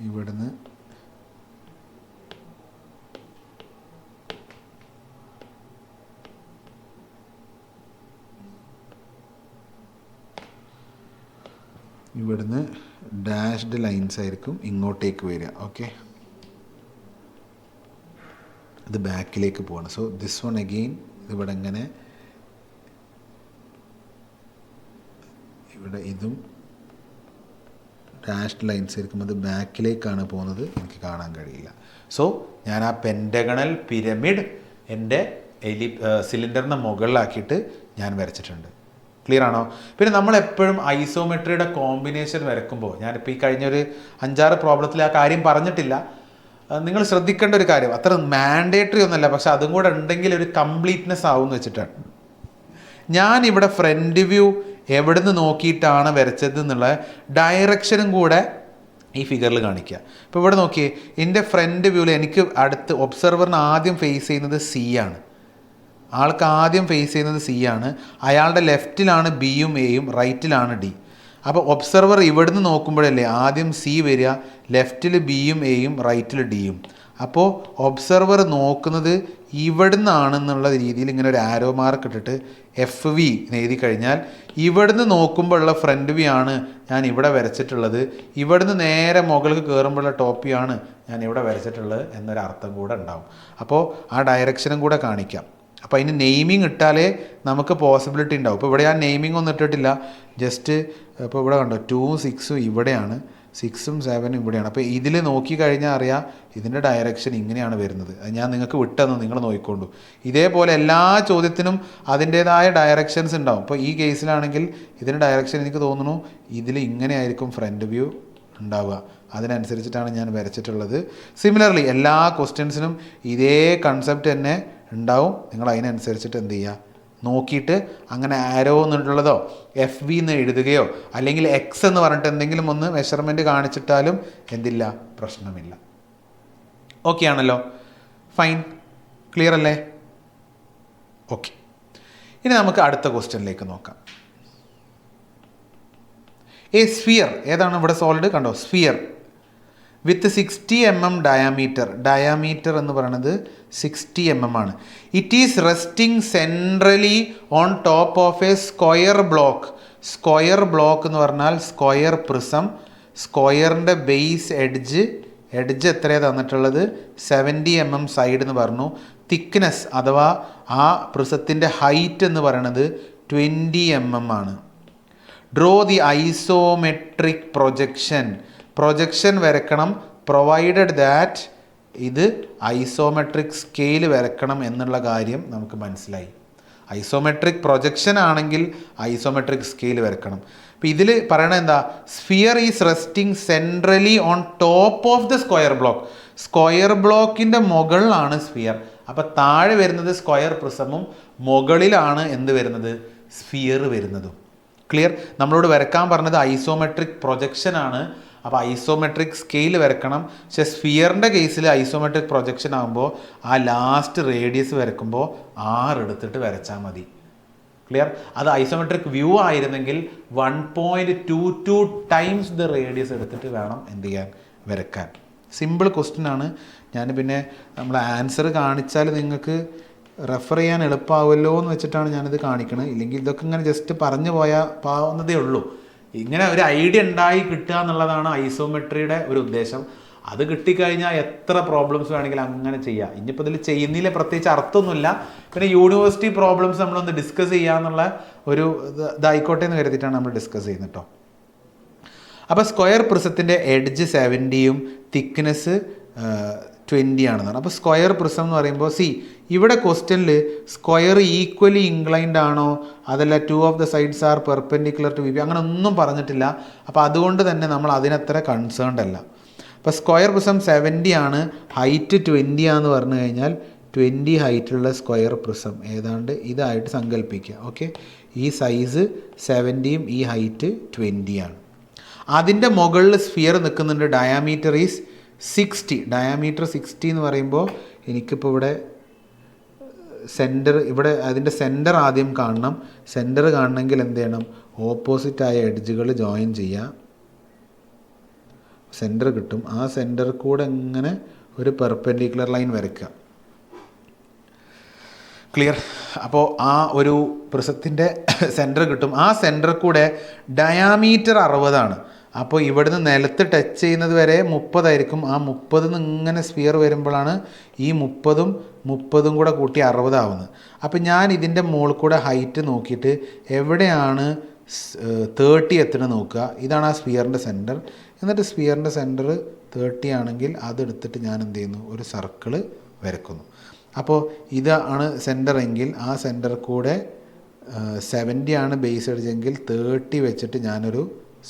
ഇവിടുന്ന് ഇവിടുന്ന് ഡാഷ്ഡ് ലൈൻസ് ആയിരിക്കും ഇങ്ങോട്ടേക്ക് വരിക. ഓക്കെ, ഇത് ബാക്കിലേക്ക് പോവാണ്. സോ ദിസ് വൺ അഗെയിൻ ഇവിടെ ഇങ്ങനെ ഇവിടെ ഇതും ഡാഷ്ഡ് ലൈൻസ് ആയിരിക്കും. അത് ബാക്കിലേക്കാണ് പോകുന്നത്, എനിക്ക് കാണാൻ കഴിയില്ല. സോ ഞാൻ ആ പെൻറ്റഗണൽ പിരമിഡ് എൻ്റെ സിലിണ്ടറിൻ്റെ മുകളിലാക്കിയിട്ട് ഞാൻ വരച്ചിട്ടുണ്ട്. ക്ലിയർ ആണോ? പിന്നെ നമ്മളെപ്പോഴും ഐസോമെട്രിയുടെ കോമ്പിനേഷൻ വരയ്ക്കുമ്പോൾ, ഞാനിപ്പോൾ ഈ കഴിഞ്ഞൊരു 5-6 പ്രോബ്ലത്തിൽ ആ കാര്യം പറഞ്ഞിട്ടില്ല, നിങ്ങൾ ശ്രദ്ധിക്കേണ്ട ഒരു കാര്യം, അത്ര മാൻഡേറ്ററി ഒന്നുമല്ല, പക്ഷെ അതും കൂടെ ഉണ്ടെങ്കിൽ ഒരു കംപ്ലീറ്റ്നെസ് ആവും എന്ന് വെച്ചിട്ടാണ്. ഞാനിവിടെ ഫ്രണ്ട് വ്യൂ എവിടെ നിന്ന് നോക്കിയിട്ടാണ് വരച്ചത് എന്നുള്ള ഡയറക്ഷനും കൂടെ ഈ ഫിഗറിൽ കാണിക്കുക. ഇപ്പോൾ ഇവിടെ നോക്കിയേ, എൻ്റെ ഫ്രണ്ട് വ്യൂവിൽ എനിക്ക് അടുത്ത് ഒബ്സർവറിന് ആദ്യം ഫേസ് ചെയ്യുന്നത് സി ആണ്. ആൾക്ക് ആദ്യം ഫേസ് ചെയ്യുന്നത് സി ആണ്. അയാളുടെ ലെഫ്റ്റിലാണ് ബിയും എയും, റൈറ്റിലാണ് ഡി. അപ്പോൾ ഒബ്സർവർ ഇവിടുന്ന് നോക്കുമ്പോഴല്ലേ ആദ്യം സി വരിക, ലെഫ്റ്റിൽ ബിയും എയും, റൈറ്റിൽ ഡിയും. അപ്പോൾ ഒബ്സർവർ നോക്കുന്നത് ഇവിടുന്നാണെന്നുള്ള രീതിയിൽ ഇങ്ങനെ ഒരു ആരോ മാർക്ക് ഇട്ടിട്ട് എഫ് വി എഴുതി കഴിഞ്ഞാൽ ഇവിടുന്ന് നോക്കുമ്പോഴുള്ള ഫ്രണ്ട് വ്യൂ ആണ് ഞാൻ ഇവിടെ വരച്ചിട്ടുള്ളത്, ഇവിടുന്ന് നേരെ മുകളിൽ കയറുമ്പോഴുള്ള ടോപ്പ് വ്യൂ ആണ് ഞാൻ ഇവിടെ വരച്ചിട്ടുള്ളത് എന്നൊരർത്ഥം കൂടെ ഉണ്ടാവും. അപ്പോൾ ആ ഡയറക്ഷനും കൂടെ കാണിക്കാം. അപ്പോൾ അതിന് നെയിമിങ് ഇട്ടാലേ നമുക്ക് പോസിബിലിറ്റി ഉണ്ടാവും. ഇപ്പോൾ ഇവിടെ ഞാൻ നെയിമിംഗ് ഒന്നും ഇട്ടിട്ടില്ല, ജസ്റ്റ് ഇപ്പോൾ ഇവിടെ കണ്ടോ 2ഉം 6ഉം ഇവിടെയാണ്, 6ഉം 7ഉം ഇവിടെയാണ്. അപ്പോൾ ഇതിൽ നോക്കിക്കഴിഞ്ഞാൽ അറിയാം ഇതിൻ്റെ ഡയറക്ഷൻ ഇങ്ങനെയാണ് വരുന്നത്. അത് ഞാൻ നിങ്ങൾക്ക് വിട്ടെന്ന് നിങ്ങൾ നോക്കിക്കൊണ്ടു. ഇതേപോലെ എല്ലാ ചോദ്യത്തിനും അതിൻ്റേതായ ഡയറക്ഷൻസ് ഉണ്ടാവും. ഇപ്പോൾ ഈ കേസിലാണെങ്കിൽ ഇതിൻ്റെ ഡയറക്ഷൻ എനിക്ക് തോന്നുന്നു ഇതിൽ ഇങ്ങനെയായിരിക്കും ഫ്രണ്ട് വ്യൂ ഉണ്ടാവുക. അതിനനുസരിച്ചിട്ടാണ് ഞാൻ വരച്ചിട്ടുള്ളത്. സിമിലർലി എല്ലാ ക്വസ്റ്റ്യൻസിനും ഇതേ കൺസെപ്റ്റ് തന്നെ ഉണ്ടാവും. നിങ്ങൾ അതിനനുസരിച്ചിട്ട് എന്ത് ചെയ്യുക, നോക്കിയിട്ട് അങ്ങനെ ആരോ എന്നുള്ളതോ എഫ് വി എന്ന് എഴുതുകയോ അല്ലെങ്കിൽ എക്സ് എന്ന് പറഞ്ഞിട്ട് എന്തെങ്കിലും ഒന്ന് മെഷർമെൻറ്റ് കാണിച്ചിട്ടാലും എന്തില്ല, പ്രശ്നമില്ല. ഓക്കെ ആണല്ലോ, ഫൈൻ, ക്ലിയർ അല്ലേ? ഓക്കെ, ഇനി നമുക്ക് അടുത്ത ക്വസ്റ്റ്യനിലേക്ക് നോക്കാം. എ സ്ഫിയർ, ഏതാണ് ഇവിടെ സോൾഡ്, കണ്ടോ സ്ഫിയർ വിത്ത് 60 mm ഡയാമീറ്റർ എന്ന് പറയുന്നത് 60 mm ആണ്. It is resting centrally on top of A square block. Square block എന്ന് പറഞ്ഞാൽ സ്ക്വയർ പ്രിസം. സ്ക്വയറിൻ്റെ ബേസ് എഡ്ജ് എത്രയാണ് തന്നിട്ടുള്ളത്, 70 mm സൈഡ് എന്ന് പറഞ്ഞു. തിക്നെസ് അഥവാ ആ പ്രിസത്തിൻ്റെ ഹൈറ്റ് എന്ന് പറയുന്നത് 20 mm ആണ്. ഡ്രോ ദി ഐസോമെട്രിക് പ്രൊജക്ഷൻ വരക്കണം, പ്രൊവൈഡഡ് ദാറ്റ് ഇത് ഐസോമെട്രിക് സ്കെയിൽ വരക്കണം എന്നുള്ള കാര്യം നമുക്ക് മനസ്സിലായി. ഐസോമെട്രിക് പ്രൊജക്ഷൻ ആണെങ്കിൽ ഐസോമെട്രിക് സ്കെയിൽ വരക്കണം. അപ്പോൾ ഇതിൽ പറയണത് എന്താ, sphere is resting centrally on top of the square block. Square ബ്ലോക്കിൻ്റെ മുകളിലാണ് സ്ഫിയർ. അപ്പോൾ താഴെ വരുന്നത് സ്ക്വയർ പ്രിസമും മുകളിലാണ് എന്ത് വരുന്നത്, സ്ഫിയർ വരുന്നതും. ക്ലിയർ? നമ്മളോട് വരക്കാൻ പറഞ്ഞത് ഐസോമെട്രിക് പ്രൊജക്ഷൻ ആണ്. അപ്പോൾ ഐസോമെട്രിക് സ്കെയിൽ വരക്കണം. പക്ഷേ സ്ഫിയറിൻ്റെ കേസിൽ ഐസോമെട്രിക് പ്രൊജക്ഷൻ ആകുമ്പോൾ ആ ലാസ്റ്റ് റേഡിയസ് വരക്കുമ്പോൾ 6 എടുത്തിട്ട് വരച്ചാൽ മതി. ക്ലിയർ? അത് ഐസോമെട്രിക് വ്യൂ ആയിരുന്നെങ്കിൽ 1.22 ടൈംസ് ദ റേഡിയസ് എടുത്തിട്ട് വേണം എന്ത് ചെയ്യാൻ, വരക്കാൻ. സിമ്പിൾ ക്വസ്റ്റ്യൻ ആണ്. ഞാൻ പിന്നെ നമ്മൾ ആൻസർ കാണിച്ചാൽ നിങ്ങൾക്ക് റെഫർ ചെയ്യാൻ എളുപ്പമാവുമല്ലോ എന്ന് വെച്ചിട്ടാണ് ഞാനിത് കാണിക്കണത്. ഇല്ലെങ്കിൽ ഇതൊക്കെ ഇങ്ങനെ ജസ്റ്റ് പറഞ്ഞു പോയാൽ പാവുന്നതേ ഉള്ളൂ. ഇങ്ങനെ ഒരു ഐഡിയ ഉണ്ടായി കിട്ടുക എന്നുള്ളതാണ് ഐസോമെട്രിയുടെ ഒരു ഉദ്ദേശം. അത് കിട്ടിക്കഴിഞ്ഞാൽ എത്ര പ്രോബ്ലംസ് വേണമെങ്കിലും അങ്ങനെ ചെയ്യാം. ഇനിയിപ്പോൾ ഇതിൽ ചെയ്യുന്നതിൽ പ്രത്യേകിച്ച് അർത്ഥമൊന്നുമില്ല. പിന്നെ യൂണിവേഴ്സിറ്റി പ്രോബ്ലംസ് നമ്മളൊന്ന് ഡിസ്കസ് ചെയ്യാന്നുള്ള ഒരു ഇതായിക്കോട്ടെ എന്ന് കരുതിയിട്ടാണ് നമ്മൾ ഡിസ്കസ് ചെയ്യുന്നത് കേട്ടോ. അപ്പോൾ സ്ക്വയർ പ്രിസത്തിൻ്റെ എഡ്ജ് 70ഉം തിക്നെസ് 20 ആണെന്നാണ്. അപ്പോൾ സ്ക്വയർ പ്രിസം എന്ന് പറയുമ്പോൾ ഇവിടെ ക്വസ്റ്റ്യനിൽ സ്ക്വയർ ഈക്വലി ഇൻക്ലൈൻഡ് ആണോ അതല്ല 2 of the sides are perpendicular to V അങ്ങനെ ഒന്നും പറഞ്ഞിട്ടില്ല. അപ്പോൾ അതുകൊണ്ട് തന്നെ നമ്മൾ അതിനത്ര കൺസേൺഡ് അല്ല. അപ്പോൾ സ്ക്വയർ പ്രിസം 70 ആണ്, ഹൈറ്റ് 20 ആണെന്ന് പറഞ്ഞു കഴിഞ്ഞാൽ 20 ഹൈറ്റുള്ള സ്ക്വയർ പ്രിസം ഏതാണ്ട് ഇതായിട്ട് സങ്കല്പിക്കുക. ഓക്കെ, ഈ സൈസ് 70ഉം ഈ ഹൈറ്റ് 20 ആണ്. അതിൻ്റെ മുകളിൽ സ്ഫിയർ നിൽക്കുന്നുണ്ട്, ഡയാമീറ്റർ ഈസ് 60 ഡയാമീറ്റർ 60 എന്ന് പറയുമ്പോൾ എനിക്കിപ്പോൾ ഇവിടെ സെൻറ്റർ, ഇവിടെ അതിൻ്റെ സെൻറ്റർ ആദ്യം കാണണം. സെൻറ്റർ കാണണമെങ്കിൽ എന്ത് ചെയ്യണം? ഓപ്പോസിറ്റായ എഡ്ജുകൾ ജോയിൻ ചെയ്യുക, സെൻറ്റർ കിട്ടും. ആ സെൻറ്റർ കൂടെ ഇങ്ങനെ ഒരു പെർപെൻഡിക്കുലർ ലൈൻ വരയ്ക്കുക. ക്ലിയർ? അപ്പോൾ ആ ഒരു പ്രിസത്തിൻ്റെ സെൻറ്റർ കിട്ടും. ആ സെൻറ്റർ കൂടെ ഡയാമീറ്റർ 60 അപ്പോൾ ഇവിടുന്ന് നിലത്ത് ടച്ച് ചെയ്യുന്നത് വരെ 30 ആയിരിക്കും. ആ 30 ഇങ്ങനെ സ്ഫിയർ വരുമ്പോഴാണ് ഈ 30 കൂടെ കൂട്ടി 60 ആവുന്നത്. അപ്പോൾ ഞാൻ ഇതിൻ്റെ മുകളിൽ കൂടെ ഹൈറ്റ് നോക്കിയിട്ട് എവിടെയാണ് 30 എത്തണം നോക്കുക. ഇതാണ് ആ സ്ഫിയറിൻ്റെ സെൻറ്റർ. എന്നിട്ട് സ്ഫിയറിൻ്റെ സെൻറ്റർ 30 ആണെങ്കിൽ അതെടുത്തിട്ട് ഞാൻ എന്ത് ചെയ്യുന്നു? ഒരു സർക്കിള് വരക്കുന്നു. അപ്പോൾ ഇതാണ് സെൻറ്റർ എങ്കിൽ ആ സെൻറ്റർ കൂടെ 70 ആണ് ബേസ് അടിച്ചെങ്കിൽ 30 വെച്ചിട്ട് ഞാനൊരു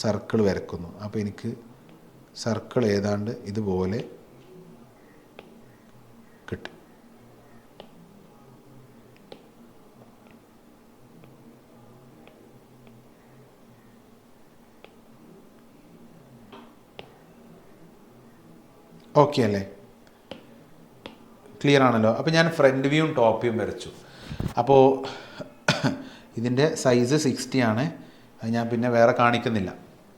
സർക്കിൾ വരക്കുന്നു. അപ്പോൾ എനിക്ക് സർക്കിൾ ഏതാണ്ട് ഇതുപോലെ കിട്ടും. ഓക്കെ അല്ലേ? ക്ലിയർ ആണല്ലോ? അപ്പോൾ ഞാൻ ഫ്രണ്ട് വ്യൂവും ടോപ്പ് വ്യൂവും വരച്ചു. അപ്പോൾ ഇതിൻ്റെ സൈസ് 60 ആണ്. അത് ഞാൻ പിന്നെ വേറെ കാണിക്കുന്നില്ല,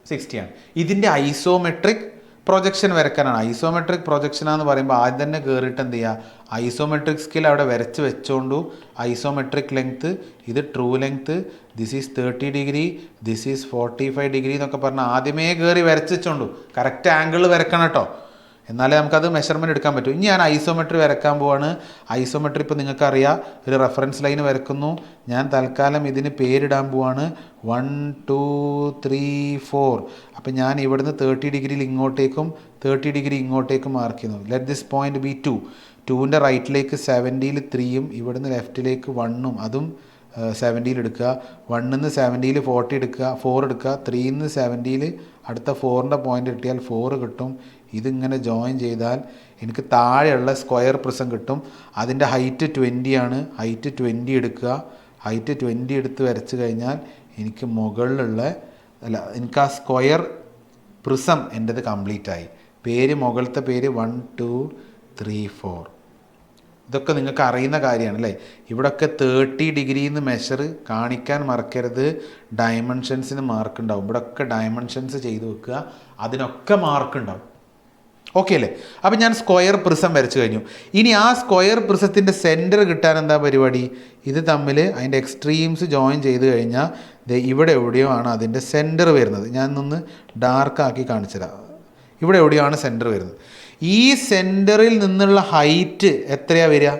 60 ആണ്. ഇതിൻ്റെ ഐസോമെട്രിക് പ്രൊജക്ഷൻ വരക്കാനാണ്. ഐസോമെട്രിക് പ്രൊജക്ഷനാന്ന് പറയുമ്പോൾ ആദ്യം തന്നെ കയറിയിട്ട് എന്ത് ചെയ്യുക? ഐസോമെട്രിക് സ്കെയിൽ അവിടെ വരച്ച് വെച്ചോണ്ടു ഐസോമെട്രിക് ലെങ്ത്ത്, ഇത് true length, this is 30 degree, this is 45 degree എന്നൊക്കെ പറഞ്ഞാൽ ആദ്യമേ കയറി വരച്ച് വെച്ചോണ്ടു. കറക്റ്റ് ആംഗിൾ വരക്കണം കേട്ടോ, എന്നാലേ നമുക്കത് മെഷർമെൻറ്റ് എടുക്കാൻ പറ്റും. ഇനി ഞാൻ ഐസോമെട്രി വരക്കാൻ പോവാണ്. ഐസോമെട്രി ഇപ്പോൾ നിങ്ങൾക്കറിയാം, ഒരു റെഫറൻസ് ലൈൻ വരക്കുന്നു. ഞാൻ തൽക്കാലം ഇതിന് പേരിടാൻ പോവാണ് 1 2 3 4. അപ്പോൾ ഞാൻ ഇവിടുന്ന് 30 ഡിഗ്രിയിൽ ഇങ്ങോട്ടേക്കും 30 ഡിഗ്രി ഇങ്ങോട്ടേക്കും മാർക്ക് ചെയ്യുന്നു. Let this point B 2. 2ൻ്റെ റൈറ്റിലേക്ക് 70ൽ 3ഉം ഇവിടുന്ന് ലെഫ്റ്റിലേക്ക് 1ഉം, അതും 70ൽ എടുക്കുക. 1ന്ന് 70ൽ 40 എടുക്കുക, 4 എടുക്കുക. 3ന്ന് 70ൽ അടുത്ത 4ൻ്റെ പോയിൻ്റ് കിട്ടിയാൽ 4 കിട്ടും. ഇതിങ്ങനെ ജോയിൻ ചെയ്താൽ എനിക്ക് താഴെയുള്ള സ്ക്വയർ പ്രിസം കിട്ടും. അതിൻ്റെ ഹൈറ്റ് 20 ആണ്. ഹൈറ്റ് 20 എടുക്കുക. ഹൈറ്റ് 20 എടുത്ത് വരച്ച് കഴിഞ്ഞാൽ എനിക്ക് മുകളിലുള്ള എനിക്ക് ആ സ്ക്വയർ പ്രിസം എൻ്റെത് കംപ്ലീറ്റ് ആയി. പേര് മുകളിലത്തെ പേര് 1 2 3 4. ഇതൊക്കെ നിങ്ങൾക്ക് അറിയുന്ന കാര്യമാണ് അല്ലേ? ഇവിടെയൊക്കെ 30 ഡിഗ്രിന്ന് മെഷർ കാണിക്കാൻ മറക്കരുത്. ഡയമെൻഷൻസിന് മാർക്ക് ഉണ്ടാവും. ഇവിടെയൊക്കെ ഡയമെൻഷൻസ് ചെയ്ത് വെക്കുക, അതിനൊക്കെ മാർക്ക് ഉണ്ടാവും. ഓക്കെ അല്ലേ? അപ്പം ഞാൻ സ്ക്വയർ പ്രിസം വരച്ചു കഴിഞ്ഞു. ഇനി ആ സ്ക്വയർ പ്രിസത്തിൻ്റെ സെൻറ്റർ കിട്ടാൻ എന്താ പരിപാടി? ഇത് തമ്മിൽ അതിൻ്റെ എക്സ്ട്രീംസ് ജോയിൻ ചെയ്ത് കഴിഞ്ഞാൽ ഇവിടെ എവിടെയോ ആണ് അതിൻ്റെ സെൻറ്റർ വരുന്നത്. ഞാനൊന്ന് ഡാർക്കാക്കി കാണിച്ചു തരാം. ഇവിടെ എവിടെയാണ് സെൻറ്റർ വരുന്നത്. ഈ സെൻറ്ററിൽ നിന്നുള്ള ഹൈറ്റ് എത്രയാണ് വരിക?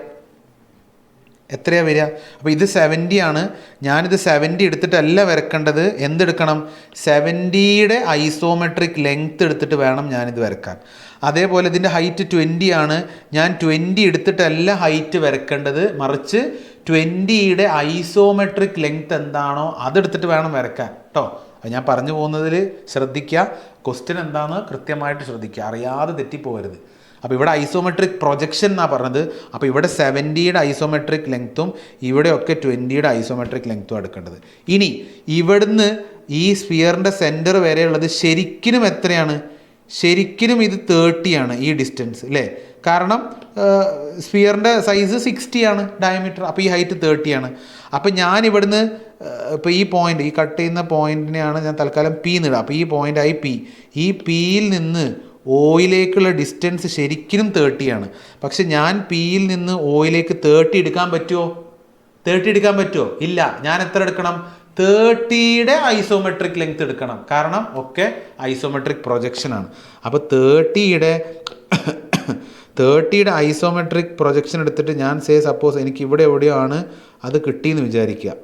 അപ്പോൾ ഇത് 70 ആണ്. ഞാനിത് 70 എടുത്തിട്ടല്ല വരക്കേണ്ടത്. എന്തെടുക്കണം? 70യുടെ ഐസോമെട്രിക് ലെങ്ത്ത് എടുത്തിട്ട് വേണം ഞാനിത് വരക്കാൻ. അതേപോലെ ഇതിൻ്റെ ഹൈറ്റ് 20 ആണ്. ഞാൻ 20 എടുത്തിട്ടല്ല ഹൈറ്റ് വരക്കേണ്ടത്, മറിച്ച് 20യുടെ ഐസോമെട്രിക് ലെങ്ത്ത് എന്താണോ അതെടുത്തിട്ട് വേണം വരക്കാൻ കേട്ടോ. അത് ഞാൻ പറഞ്ഞു പോകുന്നതിൽ ശ്രദ്ധിക്കുക. ക്വസ്റ്റ്യൻ എന്താണെന്ന് കൃത്യമായിട്ട് ശ്രദ്ധിക്കുക, അറിയാതെ തെറ്റിപ്പോകരുത്. അപ്പോൾ ഇവിടെ ഐസോമെട്രിക് പ്രൊജക്ഷൻ എന്നാണ് പറഞ്ഞത്. അപ്പോൾ ഇവിടെ 70യുടെ ഐസോമെട്രിക് ലെങ്ത്തും ഇവിടെയൊക്കെ 20യുടെ ഐസോമെട്രിക് ലെങ്ത്തും എടുക്കേണ്ടത്. ഇനി ഇവിടുന്ന് ഈ സ്ഫിയറിൻ്റെ സെൻറ്റർ വരെയുള്ളത് ശരിക്കും എത്രയാണ്? ശരിക്കും ഇത് 30 ആണ് ഈ ഡിസ്റ്റൻസ് അല്ലേ? കാരണം സ്ഫിയറിൻ്റെ സൈസ് 60 ആണ് ഡയമീറ്റർ. അപ്പോൾ ഈ ഹൈറ്റ് 30 ആണ്. അപ്പോൾ ഞാൻ ഇവിടുന്ന് ഇപ്പോൾ ഈ പോയിൻ്റ്, ഈ കട്ട് ചെയ്യുന്ന പോയിൻറ്റിനെയാണ് ഞാൻ തൽക്കാലം പി എന്നിടുക. അപ്പോൾ ഈ പോയിൻ്റായി പി. ഈ പിയിൽ നിന്ന് ഓയിലേക്കുള്ള ഡിസ്റ്റൻസ് ശരിക്കും 30 ആണ്. പക്ഷെ ഞാൻ പിയിൽ നിന്ന് ഓയിലേക്ക് 30 എടുക്കാൻ പറ്റുമോ? 30 എടുക്കാൻ പറ്റുമോ? ഇല്ല. ഞാൻ എത്ര എടുക്കണം? 30യുടെ ഐസോമെട്രിക് ലെങ്ത് എടുക്കണം. കാരണം ഒക്കെ ഐസോമെട്രിക് പ്രൊജക്ഷനാണ്. അപ്പോൾ 30യുടെ ഐസോമെട്രിക് പ്രൊജക്ഷൻ എടുത്തിട്ട് ഞാൻ സപ്പോസ് എനിക്ക് ഇവിടെ എവിടെയോ ആണ് അത് കിട്ടിയെന്ന് വിചാരിക്കുക.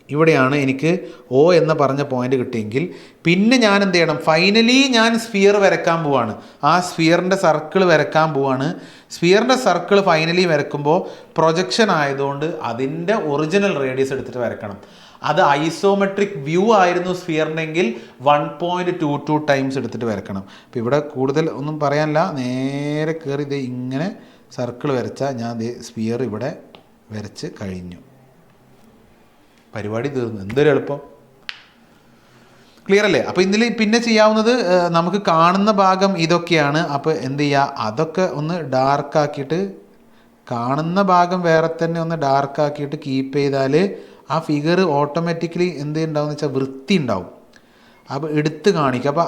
ഇവിടെയാണ് എനിക്ക് O എന്ന് പറഞ്ഞ പോയിന്റ് കിട്ടിയെങ്കിൽ പിന്നെ ഞാൻ എന്ത് ചെയ്യണം? ഫൈനലി ഞാൻ സ്ഫിയർ വരക്കാൻ പോവാണ്. ആ സ്ഫിയറിൻ്റെ സർക്കിൾ വരക്കാൻ പോവാണ്. സ്ഫിയറിൻ്റെ സർക്കിൾ ഫൈനലി വരക്കുമ്പോൾ പ്രൊജക്ഷൻ ആയതുകൊണ്ട് അതിൻ്റെ ഒറിജിനൽ റേഡിയസ് എടുത്തിട്ട് വരക്കണം. അത് ഐസോമെട്രിക് വ്യൂ ആയിരുന്നു സ്ഫിയറിനെങ്കിൽ 1.22 ടൈംസ് എടുത്തിട്ട് വരക്കണം. അപ്പോൾ ഇവിടെ കൂടുതൽ ഒന്നും പറയാനില്ല, നേരെ കയറി ഇത് ഇങ്ങനെ സർക്കിൾ വരച്ചാൽ ഞാൻ സ്ഫിയർ ഇവിടെ വരച്ച് കഴിഞ്ഞു. പരിപാടി തീർന്നു. എന്തൊരു എളുപ്പം. ക്ലിയർ അല്ലേ? അപ്പോൾ ഇതിൽ പിന്നെ ചെയ്യാവുന്നത് നമുക്ക് കാണുന്ന ഭാഗം ഇതൊക്കെയാണ്. അപ്പോൾ എന്ത് ചെയ്യുക, അതൊക്കെ ഒന്ന് ഡാർക്കാക്കിയിട്ട് കാണുന്ന ഭാഗം വേറെ തന്നെ ഒന്ന് ഡാർക്കാക്കിയിട്ട് കീപ്പ് ചെയ്താൽ ആ ഫിഗർ ഓട്ടോമാറ്റിക്കലി എന്ത് ഉണ്ടാവും എന്ന് വെച്ചാൽ വൃത്തി ഉണ്ടാവും. അപ്പോൾ എടുത്ത് കാണിക്കുക. അപ്പോൾ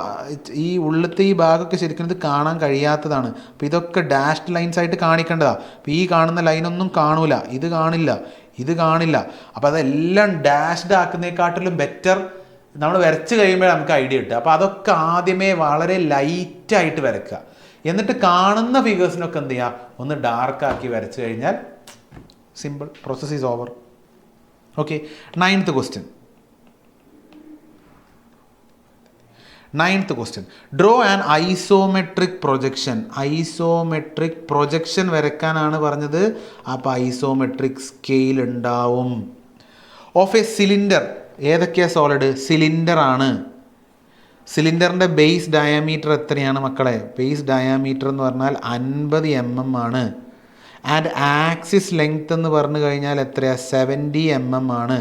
ഈ ഉള്ളിലത്തെ ഈ ഭാഗമൊക്കെ ശരിക്കും ഇത് കാണാൻ കഴിയാത്തതാണ്. അപ്പോൾ ഇതൊക്കെ ഡാഷ്ഡ് ലൈൻസ് ആയിട്ട് കാണിക്കേണ്ടതാണ്. അപ്പോൾ ഈ കാണുന്ന ലൈനൊന്നും കാണൂല, ഇത് കാണില്ല, ഇത് കാണില്ല. അപ്പോൾ അതെല്ലാം ഡാഷ്ഡ് ആക്കുന്നതിനെക്കാട്ടിലും ബെറ്റർ നമ്മൾ വരച്ച് കഴിയുമ്പോൾ നമുക്ക് ഐഡിയ കിട്ടുക. അപ്പോൾ അതൊക്കെ ആദ്യമേ വളരെ ലൈറ്റായിട്ട് വരയ്ക്കുക. എന്നിട്ട് കാണുന്ന ഫിഗേഴ്സിനൊക്കെ എന്ത് ചെയ്യുക, ഒന്ന് ഡാർക്കാക്കി വരച്ച് കഴിഞ്ഞാൽ simple, process is over. Okay, 9th question. 9th question. Draw an isometric projection. Isometric projection വരയ്ക്കാനാണ് പറഞ്ഞത്. അപ്പോൾ ഐസോമെട്രിക് സ്കെയിൽ ഉണ്ടാവും. Of a cylinder. ഏതൊക്കെയാണ് സോളിഡ്? സിലിണ്ടർ ആണ്. സിലിണ്ടറിൻ്റെ ബേസ് ഡയാമീറ്റർ എത്രയാണ് മക്കളെ? ബേസ് ഡയാമീറ്റർ എന്ന് പറഞ്ഞാൽ 50 mm ആണ്. ആൻഡ് ആക്സിസ് ലെങ്ത് എന്ന് പറഞ്ഞു കഴിഞ്ഞാൽ എത്രയാണ്? 70 mm ആണ്.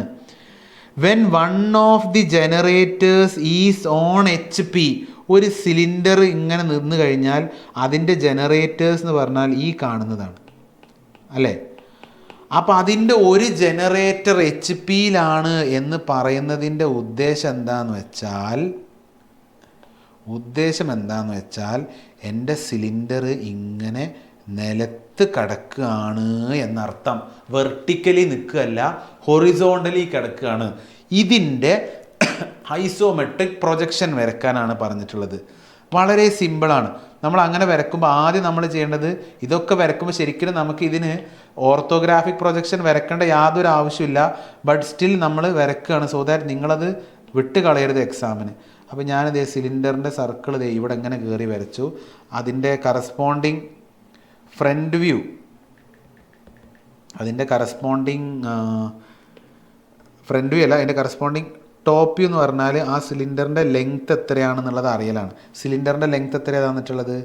When one of the generators is on HP. ഒരു സിലിണ്ടർ ഇങ്ങനെ നിന്ന് കഴിഞ്ഞാൽ അതിൻ്റെ ജനറേറ്റേഴ്സ് എന്ന് പറഞ്ഞാൽ ഈ കാണുന്നതാണ് അല്ലേ? അപ്പോൾ അതിൻ്റെ ഒരു ജനറേറ്റർ HP-യിലാണ് എന്ന് പറയുന്നതിൻ്റെ ഉദ്ദേശം എന്താണെന്ന് വെച്ചാൽ എൻ്റെ സിലിണ്ടർ ഇങ്ങനെ നിലത്ത് കിടക്കുകയാണ് എന്നർത്ഥം. വെർട്ടിക്കലി നിൽക്കുകയല്ല, ഹൊറിസോണ്ടലി കിടക്കുകയാണ്. ഇതിൻ്റെ ഐസോമെട്രിക് പ്രൊജക്ഷൻ വരയ്ക്കാനാണ് പറഞ്ഞിട്ടുള്ളത്. വളരെ സിമ്പിളാണ്. നമ്മൾ അങ്ങനെ വരയ്ക്കുമ്പോൾ ആദ്യം നമ്മൾ ചെയ്യേണ്ടത്, ഇതൊക്കെ വരയ്ക്കുമ്പോൾ ശരിക്കും നമുക്ക് ഇതിന് ഓർത്തോഗ്രാഫിക് പ്രൊജക്ഷൻ വരയ്ക്കേണ്ട യാതൊരു ആവശ്യമില്ല. ബട്ട് സ്റ്റിൽ നമ്മൾ വരയ്ക്കുകയാണ് സോ ദാറ്റ് നിങ്ങളത് വിട്ട് കളയരുത് എക്സാമിന്. അപ്പോൾ ഞാനിത് സിലിണ്ടറിൻ്റെ സർക്കിൾ ഇവിടെ ഇങ്ങനെ കയറി വരച്ചു. അതിൻ്റെ കറസ്പോണ്ടിങ് ഫ്രണ്ട് വ്യൂ, അതിൻ്റെ കറസ്പോണ്ടിങ് ഫ്രണ്ട് വ്യൂ അല്ല, അതിൻ്റെ കറസ്പോണ്ടിങ് ടോപ്പ് വ്യൂ എന്ന് പറഞ്ഞാൽ ആ സിലിണ്ടറിൻ്റെ ലെങ്ത്ത് എത്രയാണെന്നുള്ളത് അറിയലാണ്. സിലിണ്ടറിൻ്റെ ലെങ്ത്ത് എത്രയാണ് തന്നിട്ടുള്ളത്?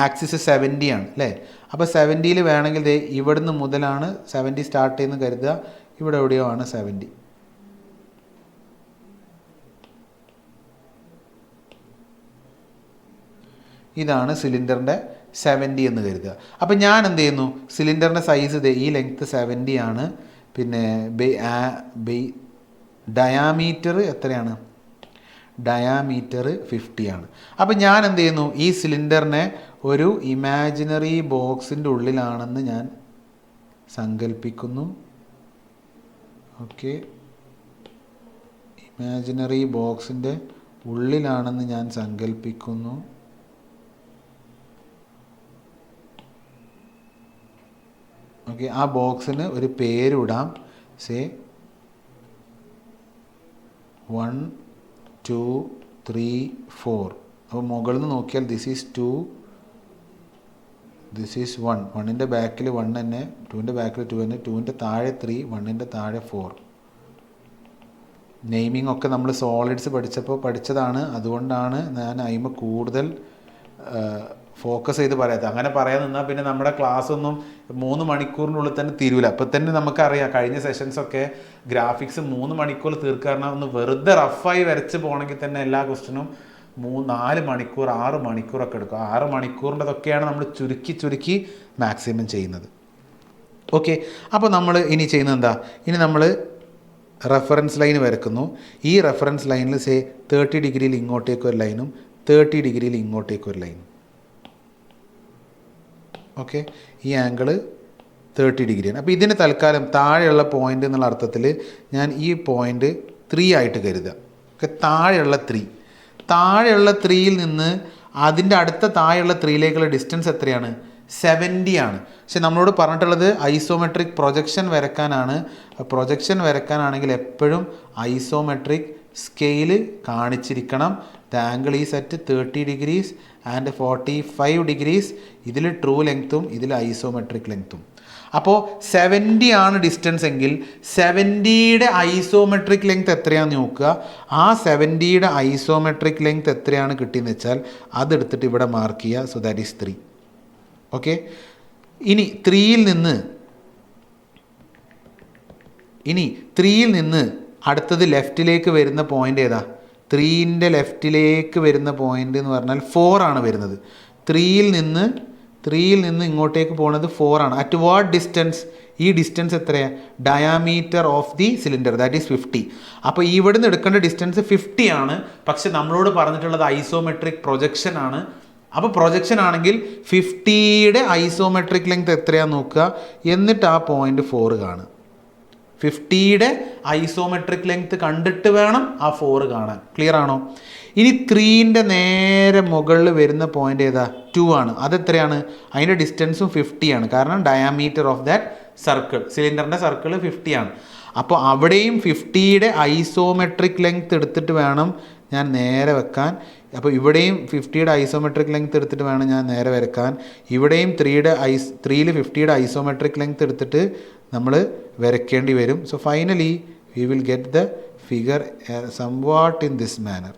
ആക്സിസ് 70 ആണ് അല്ലേ? അപ്പോൾ 70-ൽ വേണമെങ്കിൽ ഇവിടുന്ന് മുതലാണ് 70 സ്റ്റാർട്ട് ചെയ്യുന്നത് കരുതുക. ഇവിടെ എവിടെയോ ആണ് 70. ഇതാണ് സിലിണ്ടറിൻ്റെ 70 എന്ന് കരുതുക. അപ്പം ഞാൻ എന്ത് ചെയ്യുന്നു, സിലിണ്ടറിൻ്റെ സൈസ് ഈ ലെങ്ത്ത് 70 ആണ്. പിന്നെ ഡയാമീറ്റർ എത്രയാണ്? ഡയാമീറ്റർ 50 ആണ്. അപ്പം ഞാൻ എന്ത് ചെയ്യുന്നു, ഈ സിലിണ്ടറിനെ ഒരു ഇമാജിനറി ബോക്സിൻ്റെ ഉള്ളിലാണെന്ന് ഞാൻ സങ്കല്പിക്കുന്നു. ഓക്കെ, ഇമാജിനറി ബോക്സിൻ്റെ ഉള്ളിലാണെന്ന് ഞാൻ സങ്കല്പിക്കുന്നു. ഓക്കെ, ആ ബോക്സിന് ഒരു പേരിടാം. സേ 1 2 3 4. അപ്പോൾ മുകളിൽ നിന്ന് നോക്കിയാൽ ദിസ് ഈസ് 2, ദിസ് ഈസ് 1. 1ൻ്റെ ബാക്കിൽ 1 തന്നെ, 2ൻ്റെ ബാക്കിൽ 2 തന്നെ, 2ൻ്റെ താഴെ 3, 1ൻ്റെ താഴെ 4. നെയിമിംഗ് ഒക്കെ നമ്മൾ സോളിഡ്സ് പഠിച്ചതാണ്. അതുകൊണ്ടാണ് ഞാൻ അതിന് കൂടുതൽ ഫോക്കസ് ചെയ്ത് പറയാത്തത്. അങ്ങനെ പറയാൻ നിന്നാൽ പിന്നെ നമ്മുടെ ക്ലാസ് ഒന്നും 3 മണിക്കൂറിനുള്ളിൽ തന്നെ തീരൂല. അപ്പം തന്നെ നമുക്കറിയാം കഴിഞ്ഞ സെഷൻസൊക്കെ ഗ്രാഫിക്സ് 3 മണിക്കൂർ തീർക്കാരണം. ഒന്ന് വെറുതെ റഫായി വരച്ച് പോകണമെങ്കിൽ തന്നെ എല്ലാ ക്വസ്റ്റ്യനും 4 മണിക്കൂർ 6 മണിക്കൂറൊക്കെ എടുക്കും. 6 മണിക്കൂറിൻ്റെതൊക്കെയാണ് നമ്മൾ ചുരുക്കി മാക്സിമം ചെയ്യുന്നത്. ഓക്കെ, അപ്പോൾ നമ്മൾ ഇനി ചെയ്യുന്നത് എന്താ? ഇനി നമ്മൾ റെഫറൻസ് ലൈൻ വരക്കുന്നു. ഈ റെഫറൻസ് ലൈനിൽ 30 ഡിഗ്രിയിൽ ഇങ്ങോട്ടേക്കൊരു ലൈനും 30 ഡിഗ്രിയിൽ ഇങ്ങോട്ടേക്കൊരു ലൈനും. ഓക്കെ, ഈ ആംഗിൾ 30 ഡിഗ്രിയാണ്. അപ്പോൾ ഇതിന് തൽക്കാലം താഴെയുള്ള പോയിൻ്റ് എന്നുള്ള അർത്ഥത്തിൽ ഞാൻ ഈ പോയിൻ്റ് 3 ആയിട്ട് കരുതുക. ഓക്കെ, താഴെയുള്ള 3യിൽ നിന്ന് അതിൻ്റെ അടുത്ത താഴെയുള്ള 3ലേക്കുള്ള ഡിസ്റ്റൻസ് എത്രയാണ്? 70 ആണ്. പക്ഷെ നമ്മളോട് പറഞ്ഞിട്ടുള്ളത് ഐസോമെട്രിക് പ്രൊജക്ഷൻ വരയ്ക്കാനാണ്. പ്രൊജക്ഷൻ വരയ്ക്കാനാണെങ്കിൽ എപ്പോഴും ഐസോമെട്രിക് സ്കെയിൽ കാണിച്ചിരിക്കണം. The angle is at 30 degrees and 45 degrees. ഇതിൽ ട്രൂ ലെങ്ത്തും ഇതിൽ ഐസോമെട്രിക് ലെങ്ത്തും. അപ്പോൾ 70 ആണ് ഡിസ്റ്റൻസ് എങ്കിൽ 70യുടെ ഐസോമെട്രിക് ലെങ്ത് എത്രയാണെന്ന് നോക്കുക. ആ 70യുടെ ഐസോമെട്രിക് ലെങ്ത് എത്രയാണ് കിട്ടിയെന്ന് വെച്ചാൽ അതെടുത്തിട്ട് ഇവിടെ മാർക്ക് ചെയ്യുക. So that is 3. ഓക്കെ, ഇനി 3യിൽ നിന്ന് അടുത്തത് ലെഫ്റ്റിലേക്ക് വരുന്ന പോയിൻ്റ് ഏതാ? 3ൻ്റെ ലെഫ്റ്റിലേക്ക് വരുന്ന പോയിൻ്റ് എന്ന് പറഞ്ഞാൽ 4 ആണ് വരുന്നത്. 3യിൽ നിന്ന് ഇങ്ങോട്ടേക്ക് പോകുന്നത് 4 ആണ്. At what distance? ഈ ഡിസ്റ്റൻസ് എത്രയാണ്? Diameter of the cylinder, that is 50. അപ്പോൾ ഇവിടുന്ന് എടുക്കേണ്ട ഡിസ്റ്റൻസ് 50 ആണ്. പക്ഷെ നമ്മളോട് പറഞ്ഞിട്ടുള്ളത് ഐസോമെട്രിക് പ്രൊജക്ഷൻ ആണ്. അപ്പോൾ പ്രൊജക്ഷൻ ആണെങ്കിൽ 50യുടെ ഐസോമെട്രിക് ലെങ്ത് എത്രയാണെന്ന് നോക്കുക, എന്നിട്ട് ആ പോയിൻ്റ് 4 കാണുക. 50യുടെ ഐസോമെട്രിക് ലെങ്ത് കണ്ടിട്ട് വേണം ആ 4 കാണാൻ. ക്ലിയർ ആണോ? ഇനി 3ൻ്റെ നേരെ മുകളിൽ വരുന്ന പോയിൻ്റ് ഏതാ? 2 ആണ്. അതെത്രയാണ്? അതിൻ്റെ ഡിസ്റ്റൻസും 50 ആണ്. കാരണം ഡയാമീറ്റർ ഓഫ് ദാറ്റ് സർക്കിൾ, സിലിണ്ടറിൻ്റെ സർക്കിൾ 50 ആണ്. അപ്പോൾ അവിടെയും 50യുടെ ഐസോമെട്രിക് ലെങ്ത് എടുത്തിട്ട് വേണം ഞാൻ നേരെ വെക്കാൻ. അപ്പോൾ ഇവിടെയും 50യുടെ ഐസോമെട്രിക് ലെങ്ത് എടുത്തിട്ട് വേണം ഞാൻ നേരെ വരക്കാൻ. ഇവിടെയും 3യിൽ 50യുടെ ഐസോമെട്രിക് ലെങ്ത് എടുത്തിട്ട് നമ്മൾ വരയ്ക്കേണ്ടി വരും. So finally we will get the figure somewhat in this manor.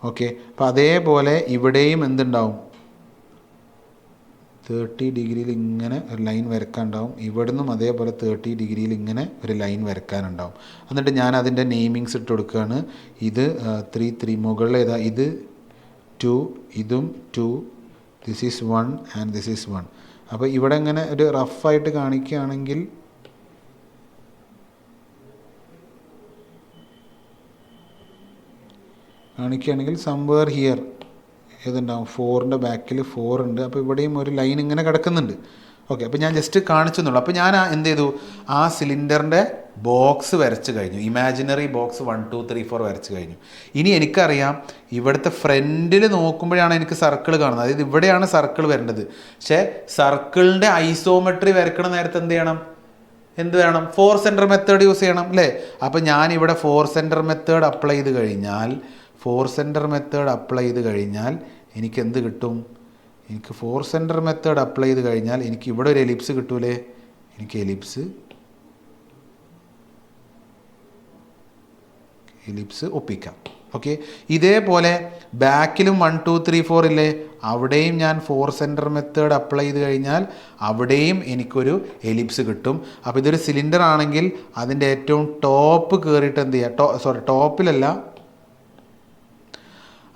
Okay. അപ്പോൾ അതേപോലെ ഇവിടെയും എന്തുണ്ടാവും? 30 ഡിഗ്രിയിൽ ഇങ്ങനെ ഒരു ലൈൻ വരക്കാനുണ്ടാവും. ഇവിടുന്നും അതേപോലെ 30 ഡിഗ്രിയിൽ ഇങ്ങനെ ഒരു ലൈൻ വരക്കാനുണ്ടാവും. എന്നിട്ട് ഞാൻ അതിൻ്റെ നെയിമിങ്സ് ഇട്ട് കൊടുക്കുകയാണ്. ഇത് 3 മുകളിൽ ഏതാ? ഇത് 2, ഇതും 2, this is 1 and this is 1. അപ്പോൾ ഇവിടെ ഇങ്ങനെ ഒരു റഫായിട്ട് കാണിക്കുകയാണെങ്കിൽ സംവേർ ഹിയർ ഏതുണ്ടാവും? 4ൻ്റെ ബാക്കിൽ 4 ഉണ്ട്. അപ്പോൾ ഇവിടെയും ഒരു ലൈൻ ഇങ്ങനെ കിടക്കുന്നുണ്ട്. ഓക്കെ. അപ്പോൾ ഞാൻ ജസ്റ്റ് കാണിച്ചെന്നുള്ളൂ. അപ്പോൾ ഞാൻ എന്ത് ചെയ്തു? ആ സിലിണ്ടറിൻ്റെ ബോക്സ് വരച്ച് കഴിഞ്ഞു. ഇമാജിനറി ബോക്സ് 1 2 3 4 വരച്ച് കഴിഞ്ഞു. ഇനി എനിക്കറിയാം ഇവിടുത്തെ ഫ്രണ്ടിൽ നോക്കുമ്പോഴാണ് എനിക്ക് സർക്കിൾ കാണുന്നത്. അതായത് ഇവിടെയാണ് സർക്കിൾ വരേണ്ടത്. പക്ഷേ സർക്കിളിൻ്റെ ഐസോമെട്രി വരക്കണ നേരത്തെ എന്ത് വേണം? 4 സെൻറ്റർ മെത്തേഡ് യൂസ് ചെയ്യണം അല്ലേ? അപ്പോൾ ഞാനിവിടെ 4 സെൻറ്റർ മെത്തേഡ് അപ്ലൈ ചെയ്ത് കഴിഞ്ഞാൽ എനിക്ക് എന്ത് കിട്ടും? എനിക്ക് 4 സെൻറ്റർ മെത്തേഡ് അപ്ലൈ ചെയ്ത് കഴിഞ്ഞാൽ എനിക്ക് ഇവിടെ ഒരു എലിപ്സ് കിട്ടൂലേ? എനിക്ക് എലിപ്സ് ഒപ്പിക്കാം. ഓക്കെ. ഇതേപോലെ ബാക്കിലും 1 2 3 4 ഇല്ലേ? അവിടെയും ഞാൻ 4 സെൻറ്റർ മെത്തേഡ് അപ്ലൈ ചെയ്ത് കഴിഞ്ഞാൽ അവിടെയും എനിക്കൊരു എലിപ്സ് കിട്ടും. അപ്പോൾ ഇതൊരു സിലിണ്ടർ ആണെങ്കിൽ അതിൻ്റെ ഏറ്റവും ടോപ്പ് കയറിയിട്ട് എന്ത് ചെയ്യുക? ടോപ്പിലല്ല,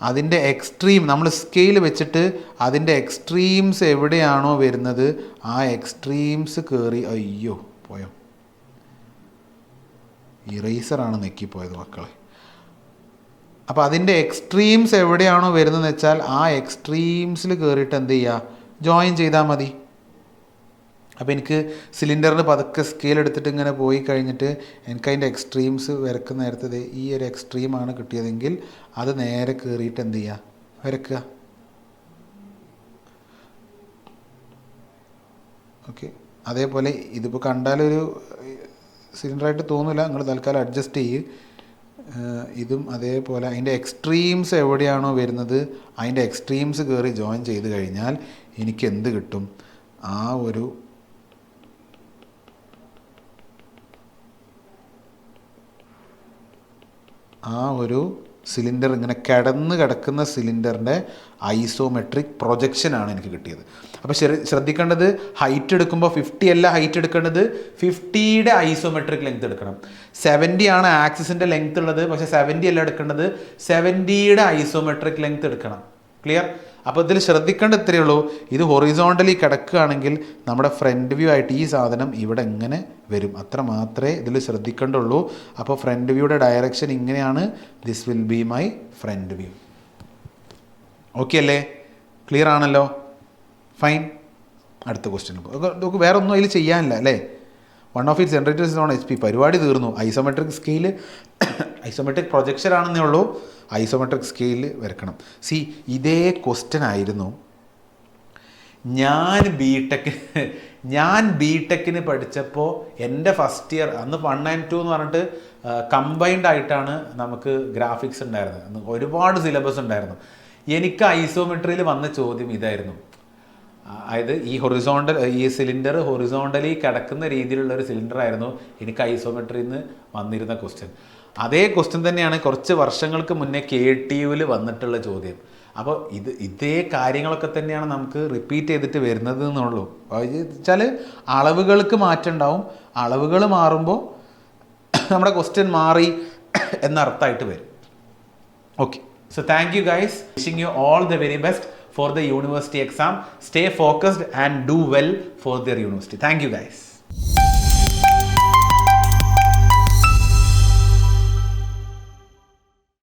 അതിൻ്റെ എക്സ്ട്രീം നമ്മൾ സ്കെയിൽ വെച്ചിട്ട് അതിൻ്റെ എക്സ്ട്രീംസ് എവിടെയാണോ വരുന്നത് ആ എക്സ്ട്രീംസ് കയറി. അയ്യോ പോയോ, ഇറേസറാണ് നെക്കിപ്പോയത് മക്കളെ. അപ്പോൾ അതിൻ്റെ എക്സ്ട്രീംസ് എവിടെയാണോ വരുന്നതെന്ന് വെച്ചാൽ ആ എക്സ്ട്രീംസിൽ കയറിയിട്ട് എന്ത് ചെയ്യുക? ജോയിൻ ചെയ്താൽ മതി. അപ്പോൾ എനിക്ക് സിലിണ്ടറിന് പതുക്കെ സ്കെയിൽ എടുത്തിട്ട് ഇങ്ങനെ പോയി കഴിഞ്ഞിട്ട് എനിക്ക് അതിൻ്റെ എക്സ്ട്രീംസ് വരക്കുന്ന നേരത്തെ ഈ ഒരു എക്സ്ട്രീമാണ് കിട്ടിയതെങ്കിൽ അത് നേരെ കയറിയിട്ട് എന്ത് ചെയ്യുക? വരക്കുക. ഓക്കെ. അതേപോലെ ഇതിപ്പോൾ കണ്ടാലൊരു സിലിണ്ടറായിട്ട് തോന്നില്ല, നിങ്ങൾ തൽക്കാലം അഡ്ജസ്റ്റ് ചെയ്യ്. ഇതും അതേപോലെ അതിൻ്റെ എക്സ്ട്രീംസ് എവിടെയാണോ വരുന്നത് അതിൻ്റെ എക്സ്ട്രീംസ് കയറി ജോയിൻ ചെയ്ത് കഴിഞ്ഞാൽ എനിക്ക് എന്ത് കിട്ടും? ആ ഒരു സിലിണ്ടർ ഇങ്ങനെ കിടക്കുന്ന സിലിണ്ടറിൻ്റെ ഐസോമെട്രിക് പ്രൊജക്ഷനാണ് എനിക്ക് കിട്ടിയത്. അപ്പോൾ ശ്രദ്ധിക്കേണ്ടത് ഹൈറ്റ് എടുക്കുമ്പോൾ 50 അല്ല ഹൈറ്റ് എടുക്കേണ്ടത്, 50യുടെ ഐസോമെട്രിക് ലെങ്ത് എടുക്കണം. 70 ആണ് ആക്സിസിൻ്റെ ലെങ്ത് ഉള്ളത്, പക്ഷേ 70 അല്ല എടുക്കേണ്ടത്, 70യുടെ ഐസോമെട്രിക് ലെങ്ത് എടുക്കണം. ക്ലിയർ? അപ്പോൾ ഇതിൽ ശ്രദ്ധിക്കേണ്ട ഇത്രയേ ഉള്ളൂ. ഇത് ഹൊറിസോണ്ടലി കിടക്കുകയാണെങ്കിൽ നമ്മുടെ ഫ്രണ്ട് വ്യൂ ആയിട്ട് ഈ സാധനം ഇവിടെ എങ്ങനെ വരും, അത്ര മാത്രമേ ഇതിൽ ശ്രദ്ധിക്കേണ്ടുള്ളൂ. അപ്പോൾ ഫ്രണ്ട് വ്യൂയുടെ ഡയറക്ഷൻ ഇങ്ങനെയാണ്. This will be my friend view. Okay അല്ലേ? ക്ലിയർ ആണല്ലോ? ഫൈൻ. അടുത്ത ക്വസ്റ്റ്യൻ. നമുക്ക് വേറെ ഒന്നും അതിൽ ചെയ്യാനില്ല അല്ലേ? 1 of its generators is on HP. പരിപാടി തീർന്നു. ഐസോമെട്രിക് സ്കെയിൽ ഐസോമെട്രിക് പ്രൊജക്ഷൻ ആണെന്നേ ഉള്ളൂ. ഐസോമെട്രിക് സ്കെയിൽ വരക്കണം. ഇതേ ക്വസ്റ്റ്യൻ ആയിരുന്നു ഞാൻ ബിടെക്കിന് പഠിച്ചപ്പോൾ എൻ്റെ ഫസ്റ്റ് ഇയർ, അന്ന് 1 and 2 എന്ന് പറഞ്ഞിട്ട് കമ്പൈൻഡ് ആയിട്ടാണ് നമുക്ക് ഗ്രാഫിക്സ് ഉണ്ടായിരുന്നത്. അന്ന് ഒരുപാട് സിലബസ് ഉണ്ടായിരുന്നു. എനിക്ക് ഐസോമെട്രിയിൽ വന്ന ചോദ്യം ഇതായിരുന്നു. അതായത് ഈ സിലിണ്ടർ ഹൊറിസോണ്ടലി കിടക്കുന്ന രീതിയിലുള്ള ഒരു സിലിണ്ടർ ആയിരുന്നു എനിക്ക് ഐസോമെട്രിയിൽ നിന്ന് വന്നിരുന്ന ക്വസ്റ്റ്യൻ. അതേ ക്വസ്റ്റ്യൻ തന്നെയാണ് കുറച്ച് വർഷങ്ങൾക്ക് മുന്നേ KTUവിൽ വന്നിട്ടുള്ള ചോദ്യം. അപ്പോൾ ഇതേ കാര്യങ്ങളൊക്കെ തന്നെയാണ് നമുക്ക് റിപ്പീറ്റ് ചെയ്തിട്ട് വരുന്നത് എന്നുള്ളൂ. വെച്ചാൽ അളവുകൾക്ക് മാറ്റം ഉണ്ടാവും, അളവുകൾ മാറുമ്പോൾ നമ്മുടെ ക്വസ്റ്റ്യൻ മാറി എന്നർത്ഥമായിട്ട് വരും. Okay, so thank you guys, wishing you all the very best for the university exam. Stay focused and do well for their university. Thank you guys.